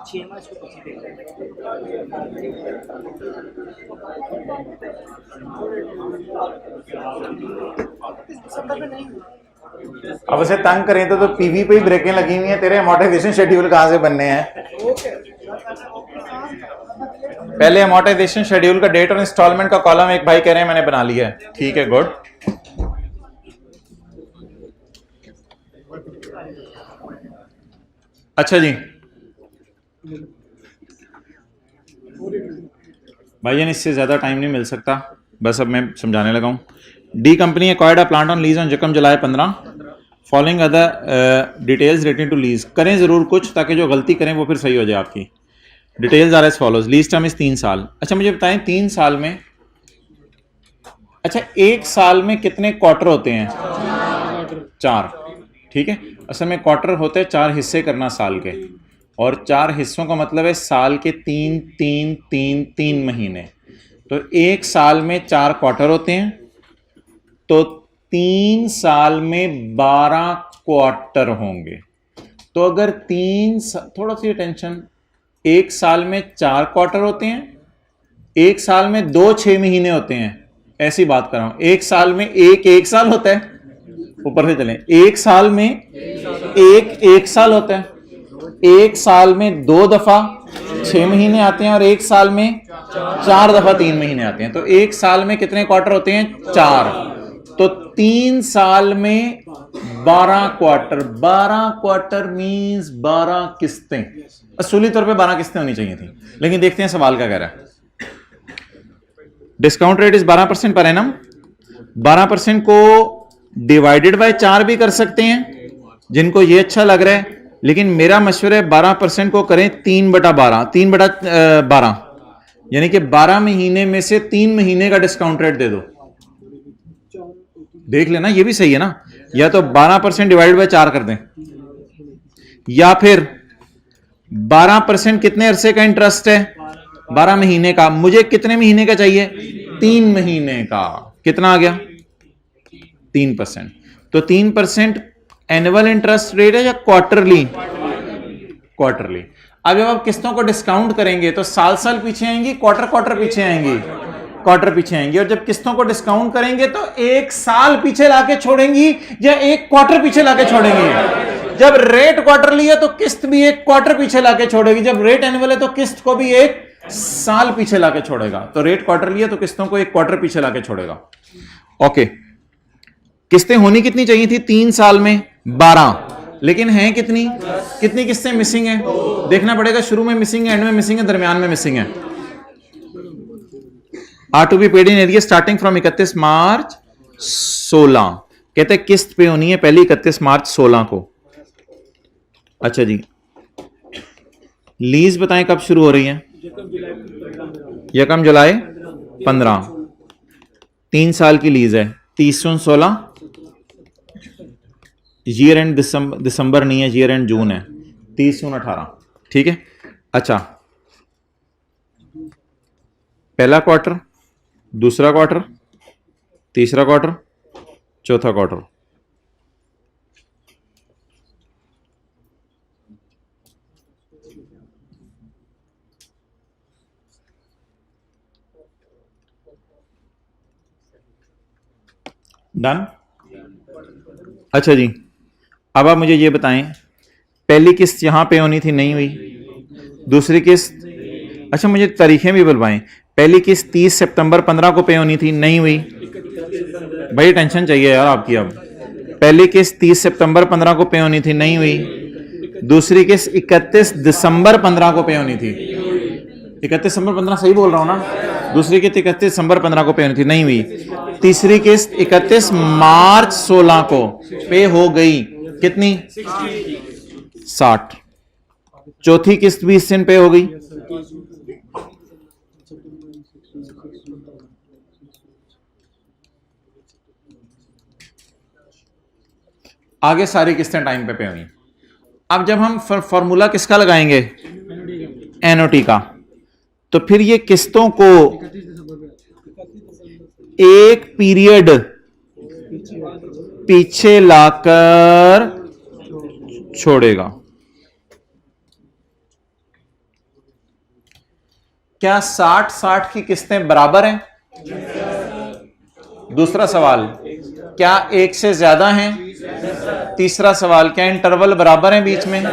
6 मार्च को पीछे देख रहे अब उसे तंग करें तो पीवी पे ही ब्रेकें लगी हुई हैं, तेरे अमोर्टाइजेशन शेड्यूल कहाँ से बनने हैं? पहले अमोर्टाइजेशन शेड्यूल का डेट और इंस्टॉलमेंट का कॉलम एक भाई कह रहे हैं मैंने बना लिया है, ठीक है, गुड। अच्छा जी भाईजान, इससे ज्यादा टाइम नहीं मिल सकता, बस अब मैं समझाने लगा हूं। The company acquired a plant on lease on जकम July 15, following other details relating to lease. करें जरूर कुछ ताकि जो गलती करें वो फिर सही हो जाए आपकी। Details are as follows. Lease term is 3 साल। अच्छा मुझे बताएं 3 साल में, अच्छा 1 साल में कितने क्वार्टर होते हैं? 4, ठीक है। असल में क्वार्टर होते हैं 4 हिस्से करना साल के, और 4 हिस्सों का मतलब है साल के 3 महीने। तो 1 साल में 4 क्वार्टर होते हैं, तो 3 साल में 12 क्वार्टर होंगे। तो अगर थोड़ा सी टेंशन, 1 साल में 4 क्वार्टर होते हैं, 1 साल में 2 6 महीने होते हैं, ऐसी बात कर रहा हूं। 1 साल में एक साल होता है, ऊपर से चलें, 1 साल में एक साल होता है, 1 साल में 2 दफा 6 महीने आते हैं, और 1 साल में 4 दफा 3 महीने आते हैं। तो 1 साल में कितने क्वार्टर होते हैं? 4। तो 3 साल में 12 क्वार्टर। 12 क्वार्टर मींस 12 किस्तें। असूली तौर पे 12 किस्तें होनी चाहिए थी, लेकिन देखते हैं सवाल क्या कह रहा है। Discount rate is 12% per annum. 12% को डिवाइडेड बाय 4 भी कर सकते हैं, जिनको ये अच्छा लग रहा है, लेकिन मेरा मशवरा है 12% को करें 3/12, 3/12, यानी कि 12 महीने में से 3 महीने का डिस्काउंट रेट दे दो। देख लेना, ये भी सही है ना। या तो 12% डिवाइडेड बाय 4 कर दें, या फिर 12% कितने अरसे का इंटरेस्ट है? 12 महीने का। मुझे कितने महीने का चाहिए? 3 महीने का। कितना आ गया? 3%। तो 3% एनुअल इंटरेस्ट रेट है या क्वार्टरली? क्वार्टरली। अब जब आप किस्तों को डिस्काउंट करेंगे तो साल साल पीछे आएंगी, क्वार्टर पीछे आएंगी, क्वार्टर पीछे आएंगी। और जब किस्तों को डिस्काउंट करेंगे तो 1 साल पीछे लाके छोड़ेंगी या 1 क्वार्टर पीछे लाके छोड़ेंगी। जब रेट क्वार्टरली है तो किस्त भी 1 क्वार्टर पीछे लाके छोड़ेगी, जब रेट एनुअल है तो किस्त को भी 1 साल पीछे लाके छोड़ेगा। तो रेट क्वार्टरली है तो किस्तों को 1 क्वार्टर पीछे लाके छोड़ेगा। ओके, किस्तें होनी कितनी चाहिए थी 3 साल में? 12, लेकिन हैं कितनी किस्तें मिसिंग हैं? देखना पड़ेगा, शुरू में मिसिंग है, एंड में मिसिंग है, दरमियान में मिसिंग है। Are to be paid in arrear starting from 31 March 16। कहते हैं किस्त पे होनी है पहली 31 मार्च 16 को। अच्छा जी, लीज बताएं कब शुरू हो रही है? यकम जुलाई 15। 3 साल की लीज है, 30/16। ईयर एंड दिसंबर नहीं है, ईयर एंड जून है, 30/18, ठीक है। अच्छा, पहला क्वार्टर, दूसरा क्वार्टर, तीसरा क्वार्टर, चौथा क्वार्टर। डन। अच्छा जी, अब आप मुझे ये बताएं, पहली किस्त यहां पे होनी थी, नहीं हुई। दूसरी किस्त, अच्छा मुझे तारीखें भी बुलवाएं। पहली किस्त 30 सितंबर 15 को पे होनी थी, नहीं हुई। भाई टेंशन चाहिए यार आपकी। अब पहली किस्त 30 सितंबर 15 को पे होनी थी, नहीं हुई। दूसरी किस्त 31 दिसंबर 15 को पे होनी थी। 31 दिसंबर 15 सही बोल रहा हूं ना? दूसरी किस्त 31 दिसंबर 15 को पे होनी थी, नहीं हुई। तीसरी किस्त 31 मार्च 16 को पे हो गई, कितनी? 60। चौथी किस्त भी इस दिन पे हो गई। आगे सारी किस्तें टाइम पे हुई। अब जब हम फॉर्मूला किसका लगाएंगे? एनओटी का। तो फिर ये किस्तों को एक पीरियड पीछे लाकर छोड़ेगा। क्या 60-60 की किस्तें बराबर हैं? दूसरा सवाल, क्या एक से ज्यादा हैं? तीसरा सवाल, क्या इंटरवल बराबर हैं बीच में?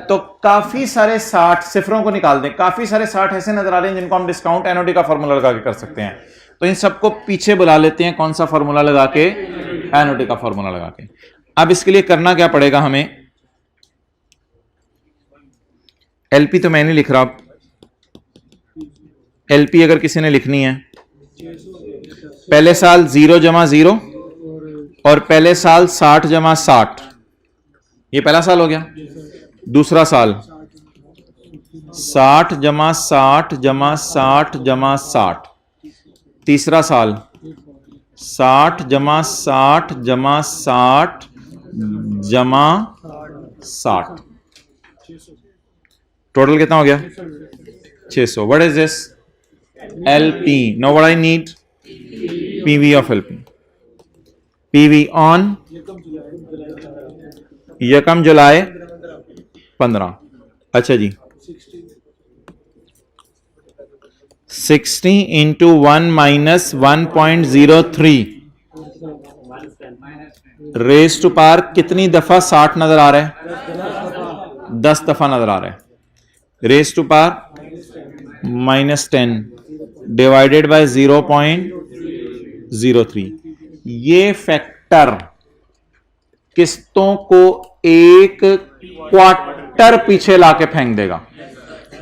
तो काफी सारे 60 सिफरों को निकाल दें, काफी सारे 60 ऐसे नजर आ रहे हैं जिनको हम डिस्काउंट एनओडी का फॉर्मूला लगा के कर सकते हैं। तो इन सबको पीछे बुला लेते हैं, कौन सा फॉर्मूला लगा के? एनओडी का फॉर्मूला लगा के। अब इसके लिए करना क्या पड़ेगा हमें? एलपी तो मैं नहीं लिख रहा, एलपी अगर किसी ने लिखनी है, पहले साल 0 जमा 0 और पहले साल 60 जमा 60, ये पहला साल हो गया। दूसरा साल 60 जमा 60 जमा 60 जमा 60। तीसरा साल 60 जमा 60 जमा 60 जमा 60। टोटल कितना हो गया? 600। What is this? LP. No what I need? PV of LP. PV on यकम जुलाई 15। अच्छा जी, 60 into 1 minus 1.03 raise to power कितनी दफा 60 नजर आ रहा है? 10 दफा नजर आ रहा है। Raise to power -10 divided by 0.03। ये फैक्टर किस्तों को एक क्वार्टर पीछे लाके फेंक देगा।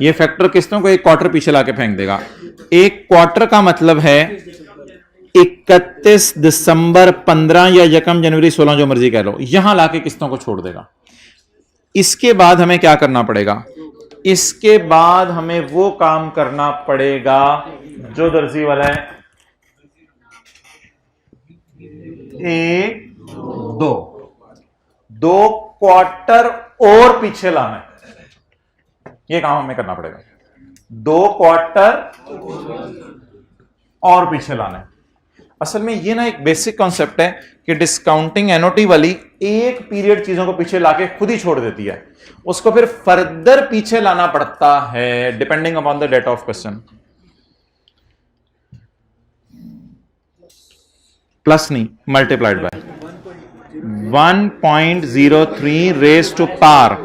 ये फैक्टर किस्तों को एक क्वार्टर पीछे लाके फेंक देगा। एक क्वार्टर का मतलब है 31 दिसंबर, 15 या यकम जनवरी, 16 जो मर्जी कह लो, यहां लाके किस्तों को छोड़ देगा। इसके बाद हमें क्या करना पड़ेगा? इसके बाद हमें वो काम करना पड़ेगा जो दर्जी वाला है, 1 2 क्वार्टर और पीछे लाना है। ये काम हमें करना पड़ेगा, 2 क्वार्टर और पीछे लाना है। असल में ये ना एक बेसिक कॉन्सेप्ट है कि डिस्काउंटिंग एनओटी वाली एक पीरियड चीजों को पीछे लाके खुद ही छोड़ देती है, उसको फिर फर्दर पीछे लाना पड़ता है depending upon the date of question. Plus नहीं, multiplied by 1.03 raise to power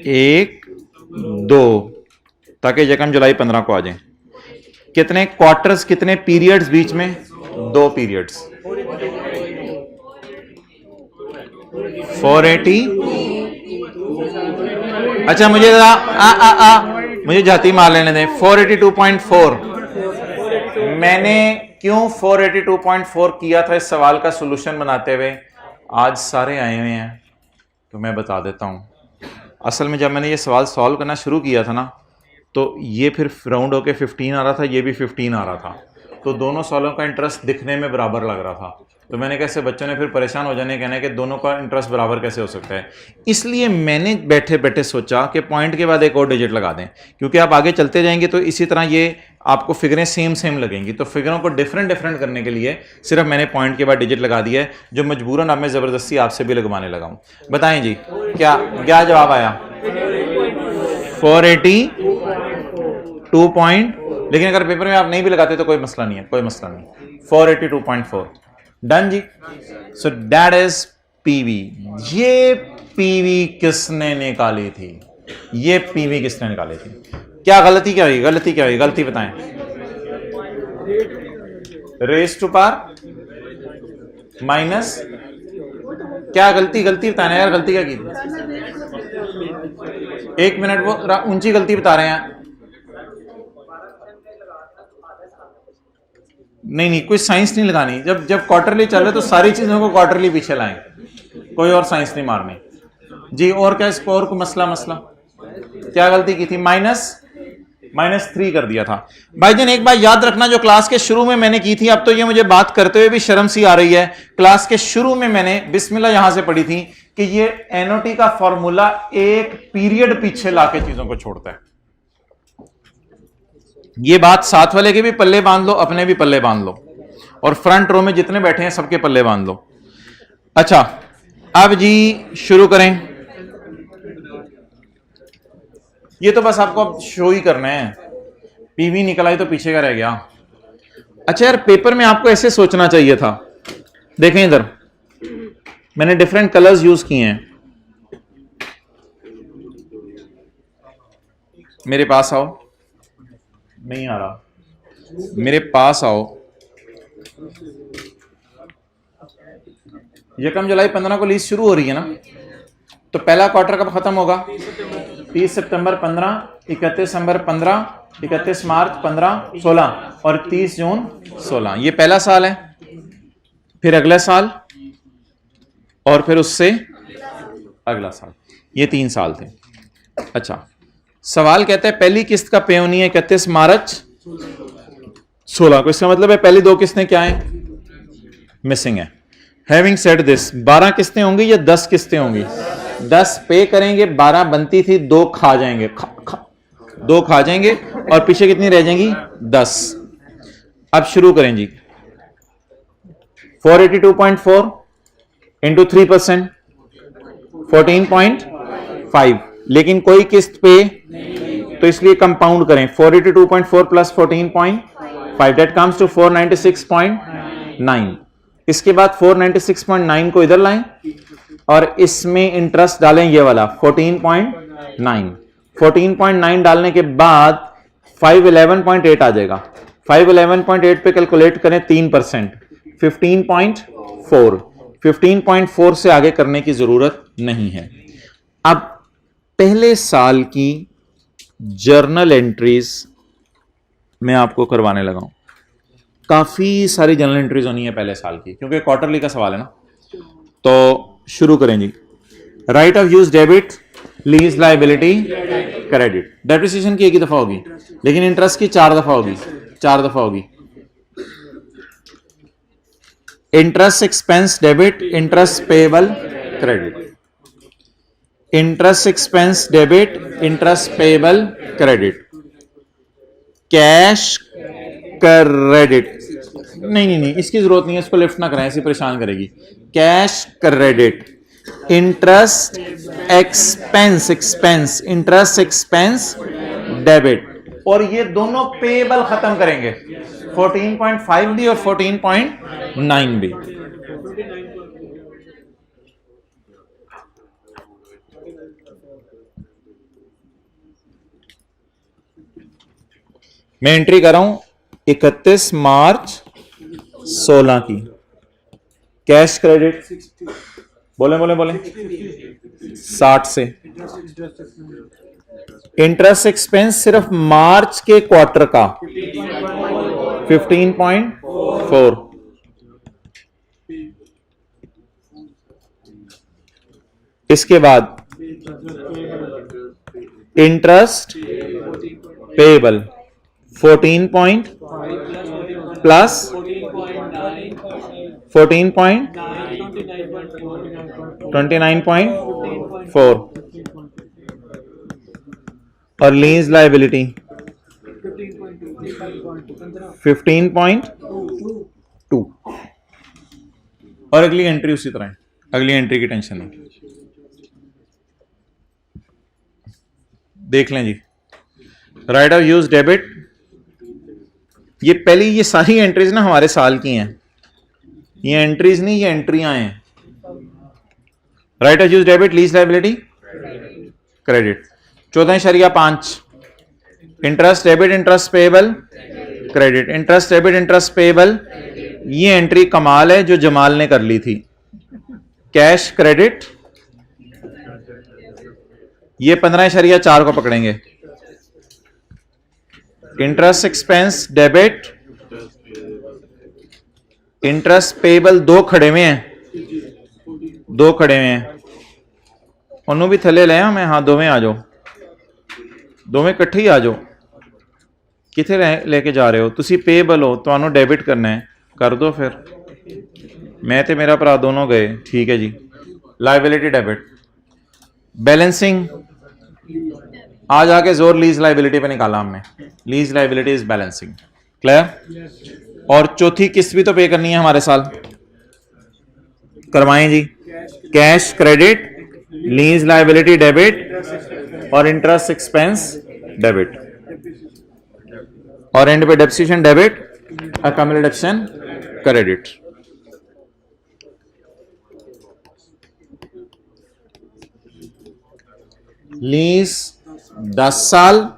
1 2 ताकि यकम जुलाई 15 को आ जाए। कितने क्वार्टर्स, कितने पीरियड्स बीच में? 2 पीरियड्स। 480। अच्छा मुझे मुझे जाती मार लेने दें। 482.4। मैंने क्यों 482.4 किया था इस सवाल का सॉल्यूशन बनाते हुए? आज सारे आए हुए हैं तो मैं बता देता हूं। असल में जब मैंने ये सवाल सॉल्व करना शुरू किया था ना, तो ये फिर राउंड होके 15 आ रहा था, ये भी 15 आ रहा था, तो दोनों सवालों का इंटरेस्ट दिखने में बराबर लग रहा था। तो मैंने कैसे बच्चों ने फिर परेशान हो जाने, कहना कि दोनों का इंटरेस्ट बराबर कैसे हो सकता है। इसलिए मैंने बैठे बैठे सोचा कि पॉइंट के बाद एक और डिजिट लगा दें, क्योंकि आप आगे चलते जाएंगे तो इसी तरह ये आपको फिगरें सेम सेम लगेंगी। तो फिगरों को डिफरेंट डिफरेंट करने के लिए सिर्फ मैंने पॉइंट के बाद डिजिट लगा दिया है, जो मजबूरन अब मैं ज़बरदस्ती आपसे भी लगवाने लगा हूँ। बताएं जी, क्या क्या जवाब आया? 482 पॉइंट। लेकिन अगर पेपर में आप नहीं भी लगाते तो कोई मसला नहीं है, कोई मसला नहीं। 482.4 डन जी। So that is PV. ये पीवी किसने निकाली थी? ये पीवी किसने निकाली थी? क्या गलती क्या हुई? गलती क्या हुई? गलती बताएं। रेज टू पावर माइनस क्या गलती? गलती बताना यार, गलती क्या की थी? 1 मिनट, वो ऊंची गलती बता रहे हैं। नहीं, कोई साइंस नहीं लगानी। जब क्वार्टरली चल रहे तो सारी चीजों को क्वार्टरली पीछे लाएं, कोई और साइंस नहीं मारनी जी। और क्या इसको और कोई मसला क्या गलती की थी? -3 कर दिया था। भाईजान एक बात याद रखना, जो क्लास के शुरू में मैंने की थी, अब तो ये मुझे बात करते हुए भी शर्म सी आ रही है। क्लास के शुरू में मैंने बिस्मिल्लाह यहां से पढ़ी थी कि ये एनओटी का फॉर्मूला एक पीरियड पीछे लाके चीजों को छोड़ता है। ये बात साथ वाले के भी पल्ले बांध लो, अपने भी पल्ले बांध लो, और फ्रंट रो में जितने बैठे हैं सबके पल्ले बांध लो। अच्छा अब जी शुरू करें। ये तो बस आपको अब शो ही करना है, पीवी निकल आई तो पीछे का रह गया। अच्छा यार, पेपर में आपको ऐसे सोचना चाहिए था। देखें इधर मैंने डिफरेंट कलर्स यूज किए हैं। मेरे पास आओ, नहीं आ रहा, मेरे पास आओ। यकम जुलाई 15 को लीज शुरू हो रही है ना, तो पहला क्वार्टर कब खत्म होगा? 30 सितंबर 15, 31 दिसंबर 15, 31 मार्च 15, 16 और 30 जून 16। ये पहला साल है, फिर अगला साल और फिर उससे अगला साल, ये 3 साल थे। अच्छा, सवाल कहता है पहली किस्त का पे होनी है 31 मार्च 16 को, इसका मतलब है पहली 2 किस्तें क्या है? मिसिंग है। हैविंग सेड दिस, 12 किस्तें होंगी या 10 किस्तें होंगी? 10 पे करेंगे, 12 बनती थी, 2 खा जाएंगे, 2 खा जाएंगे और पीछे कितनी रह जाएंगी? 10। अब शुरू करें जी। 482.4 इंटू 3%, 14.5, लेकिन कोई किस्त पे, तो इसलिए कंपाउंड करें। 482.4 प्लस 14.5 दैट कम्स टू 496.9। इसके बाद 496.9 को इधर लाएं और इसमें इंटरेस्ट डालें, ये वाला 14.9। 14.9 डालने के बाद 511.8 आ जाएगा। 511.8 पे कैलकुलेट करें 3%, 15.4। 15.4 से आगे करने की जरूरत नहीं है। अब पहले साल की जर्नल एंट्रीज मैं आपको करवाने लगा हूं। काफी सारी जर्नल एंट्रीज होनी है पहले साल की, क्योंकि क्वार्टरली का सवाल है ना। तो शुरू करें जी। Right of use debit, lease liability, credit. Depreciation की एक ही दफा होगी, लेकिन इंटरेस्ट की 4 दफा होगी, 4 दफा होगी। Interest expense debit, interest payable, credit. Interest expense debit, interest payable, credit. Cash credit, नहीं, इसकी जरूरत नहीं है, इसको लिफ्ट ना कराएं, ऐसी परेशान करेगी। Cash credit, interest expense, interest expense debit, और ये दोनों पेएबल खत्म करेंगे, 14.5 भी और 14.9 भी। मैं एंट्री कर रहा हूं 31 मार्च 16 की। कैश क्रेडिट, बोले 60 से। इंटरेस्ट एक्सपेंस सिर्फ मार्च के क्वार्टर का 15.4। इसके बाद इंटरेस्ट पेएबल 14 पॉइंट प्लस 29.4 और लीज लायबिलिटी 15.2। और अगली एंट्री उसी तरह है, अगली एंट्री की टेंशन नहीं। देख लें जी। राइट ऑफ यूज डेबिट, ये पहली, ये सारी एंट्रीज ना हमारे साल की हैं, ये एंट्रीज नहीं, ये एंट्रियां हैं। Right of use debit, lease liability, credit. 14.5 interest debit, interest payable, credit. Interest debit, interest payable, ये एंट्री कमाल है जो जमाल ने कर ली थी। कैश क्रेडिट, ये 15.4 को पकड़ेंगे। Interest expense debit, interest payable, 2 खड़े हुए हैं, 2 खड़े हुए हैं। उन्होंने भी थले ले मैं, हाँ दोवें आ जाओ, दोवें इकट्ठे ही आ जाओ। किथे लेके जा रहे हो तुसी? पेएबल हो, तो डेबिट करना है, कर दो फिर। मैं ते मेरा भरा दोनों गए, ठीक है जी। लायबिलिटी डेबिट, बैलेंसिंग, आज आके जोर लीज लायबिलिटी पे निकाला हमने। Lease liability is balancing, clear. और चौथी किस्त भी तो पे करनी है हमारे साल, करवाएं जी। Cash credit, lease liability debit और इंटरेस्ट एक्सपेंस डेबिट, और एंड पे depreciation debit, accumulation credit. Lease 10 साल,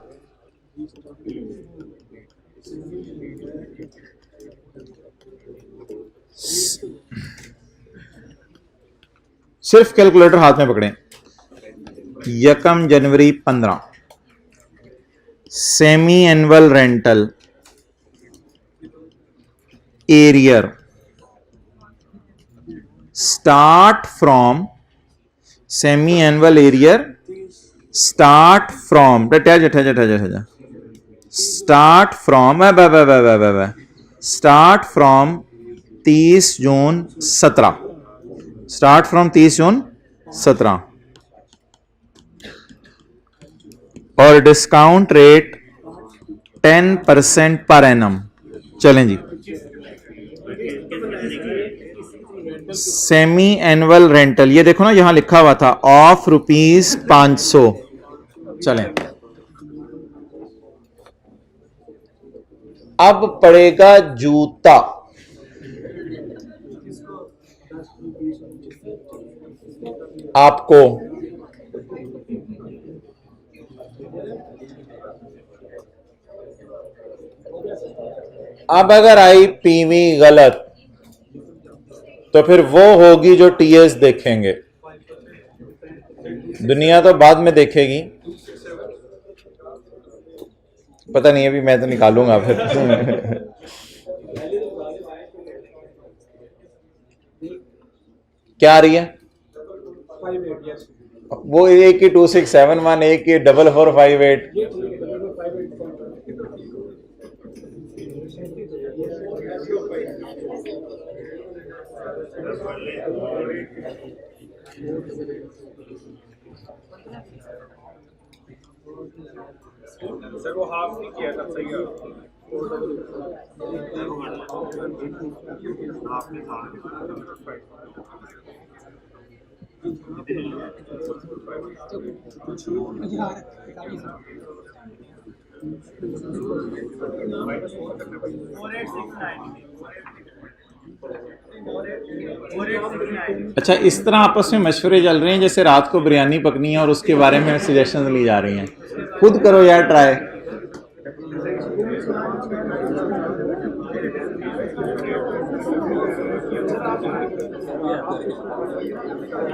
सिर्फ कैलकुलेटर हाथ में पकड़ें। 1 January 15, semi annual rental arrear start from, semi annual arrear start from, start from, start from 30 June 17, start from 30 June 17, और discount rate 10% per annum. चलें जी, semi annual rental, ये देखो ना यहां लिखा हुआ था ऑफ ₹500। चलें, अब पड़ेगा जूता। आपको अब अगर आई पीवी गलत तो फिर वो होगी जो टीएस देखेंगे, दुनिया तो बाद में देखेगी। पता नहीं, अभी मैं तो निकालूंगा फिर। क्या आ रही है? वो एक की 2671, एक की 4458। सर वो हाफ नहीं किया था, सही है। अच्छा, इस तरह आपस में मशवरे चल रहे हैं जैसे रात को बिरयानी पकनी है और उसके बारे में सजेशन ली जा रही हैं। खुद करो यार ट्राई।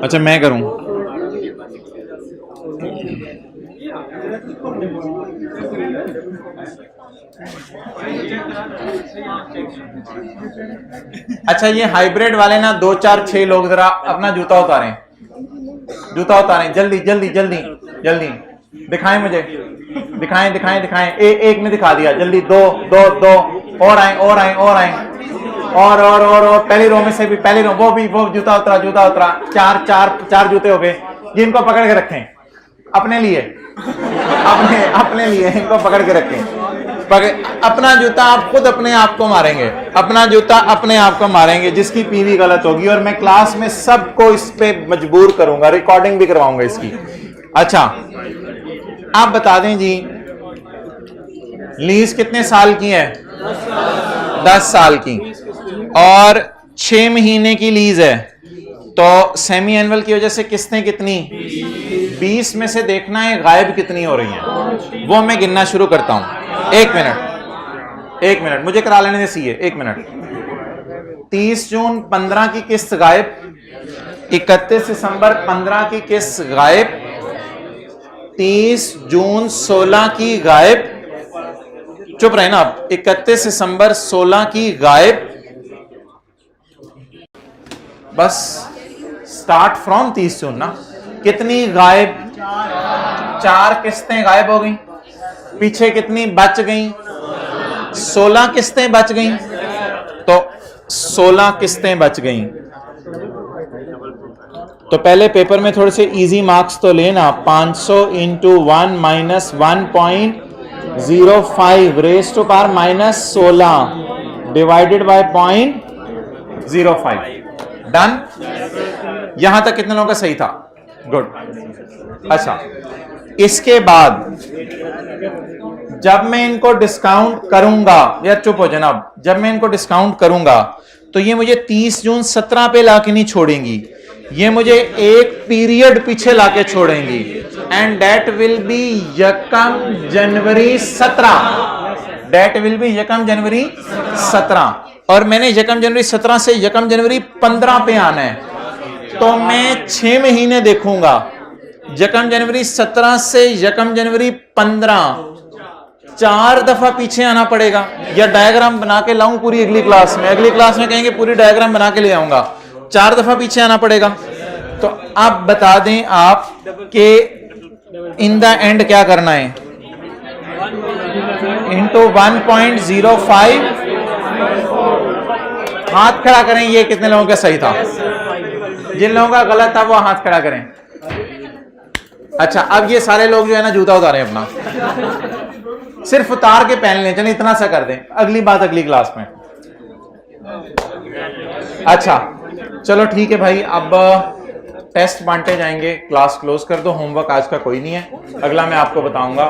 अच्छा, मैं करूं? अच्छा, ये हाइब्रिड वाले ना 2 4 6 लोग जरा अपना जूता उतारें, जूता उतारें, जल्दी जल्दी जल्दी जल्दी दिखाएं मुझे, दिखाएं दिखाएं दिखाएं। एक ने दिखा दिया, जल्दी, दो दो दो और आए और आए और आए, और पहली रो में से भी, पहली रो, वो भी, वो जूता उतरा, जूता उतरा। चार जूते हो गए। ये इनको पकड़ के रखें अपने लिए, अपने लिए इनको पकड़ के रखें। अपना जूता आप खुद अपने आप को मारेंगे, अपना जूता अपने आप को मारेंगे जिसकी पीवी गलत होगी। और मैं क्लास में सबको इस पे मजबूर करूंगा, रिकॉर्डिंग भी करवाऊंगा इसकी। अच्छा, आप बता दें जी, लीज कितने साल की है? 10 साल की, और 6 महीने की लीज है। तो सेमी एनुअल की वजह से किस्तें कितनी? 20 में से देखना है गायब कितनी हो रही हैं, वो मैं गिनना शुरू करता हूं। एक मिनट मुझे करा लेने दीजिए, 1 मिनट। 30 जून 15 की किस्त गायब, 31 दिसंबर 15 की किस्त गायब, 30 जून 16 की गायब, चुप रहे ना आप, 31 दिसंबर 16 की गायब। बस स्टार्ट फ्रॉम 30 जून ना, कितनी गायब? 4 किस्तें गायब हो गई। पीछे कितनी बच गई? 16 किस्तें बच गई। तो 16 किस्तें बच गई। तो पहले पेपर में थोड़े से इजी मार्क्स तो लेना। 500 into 1 minus 1.05 raise to power minus 16 divided by 0.05। Done? यहां तक कितने लोगों का सही था? गुड। अच्छा, इसके बाद जब मैं इनको डिस्काउंट करूंगा, या चुप हो जनाब, जब मैं इनको डिस्काउंट करूंगा तो ये मुझे 30 जून 17 पे लाके नहीं छोड़ेंगी, ये मुझे एक पीरियड पीछे लाके छोड़ेंगी, and that will be 1 January 17। That will be 1 January 17, और मैंने 1 जनवरी 17 से 1 जनवरी 15 पे आना है, तो मैं 6 महीने देखूंगा। 1 जनवरी 17 से 1 जनवरी 15, 4 दफा पीछे आना पड़ेगा, या डायग्राम बना के लाऊं पूरी अगली क्लास में? अगली क्लास में कहेंगे पूरी डायग्राम बना के ले आऊंगा, 4 दफा पीछे आना पड़ेगा। तो अब बता दें आप कि इन द एंड क्या करना है? इंटू 1.05। हाथ खड़ा करें, ये कितने लोगों का सही था? जिन लोगों का गलत था वो हाथ खड़ा करें। अच्छा, अब ये सारे लोग जो है ना जूता उतारें अपना, सिर्फ उतार के पहन लें। चलिए इतना सा कर दें, अगली बात अगली क्लास में। अच्छा चलो ठीक है भाई, अब टेस्ट बांटे जाएंगे, क्लास क्लोज कर दो, होमवर्क आज का कोई नहीं है, अगला मैं आपको बताऊंगा।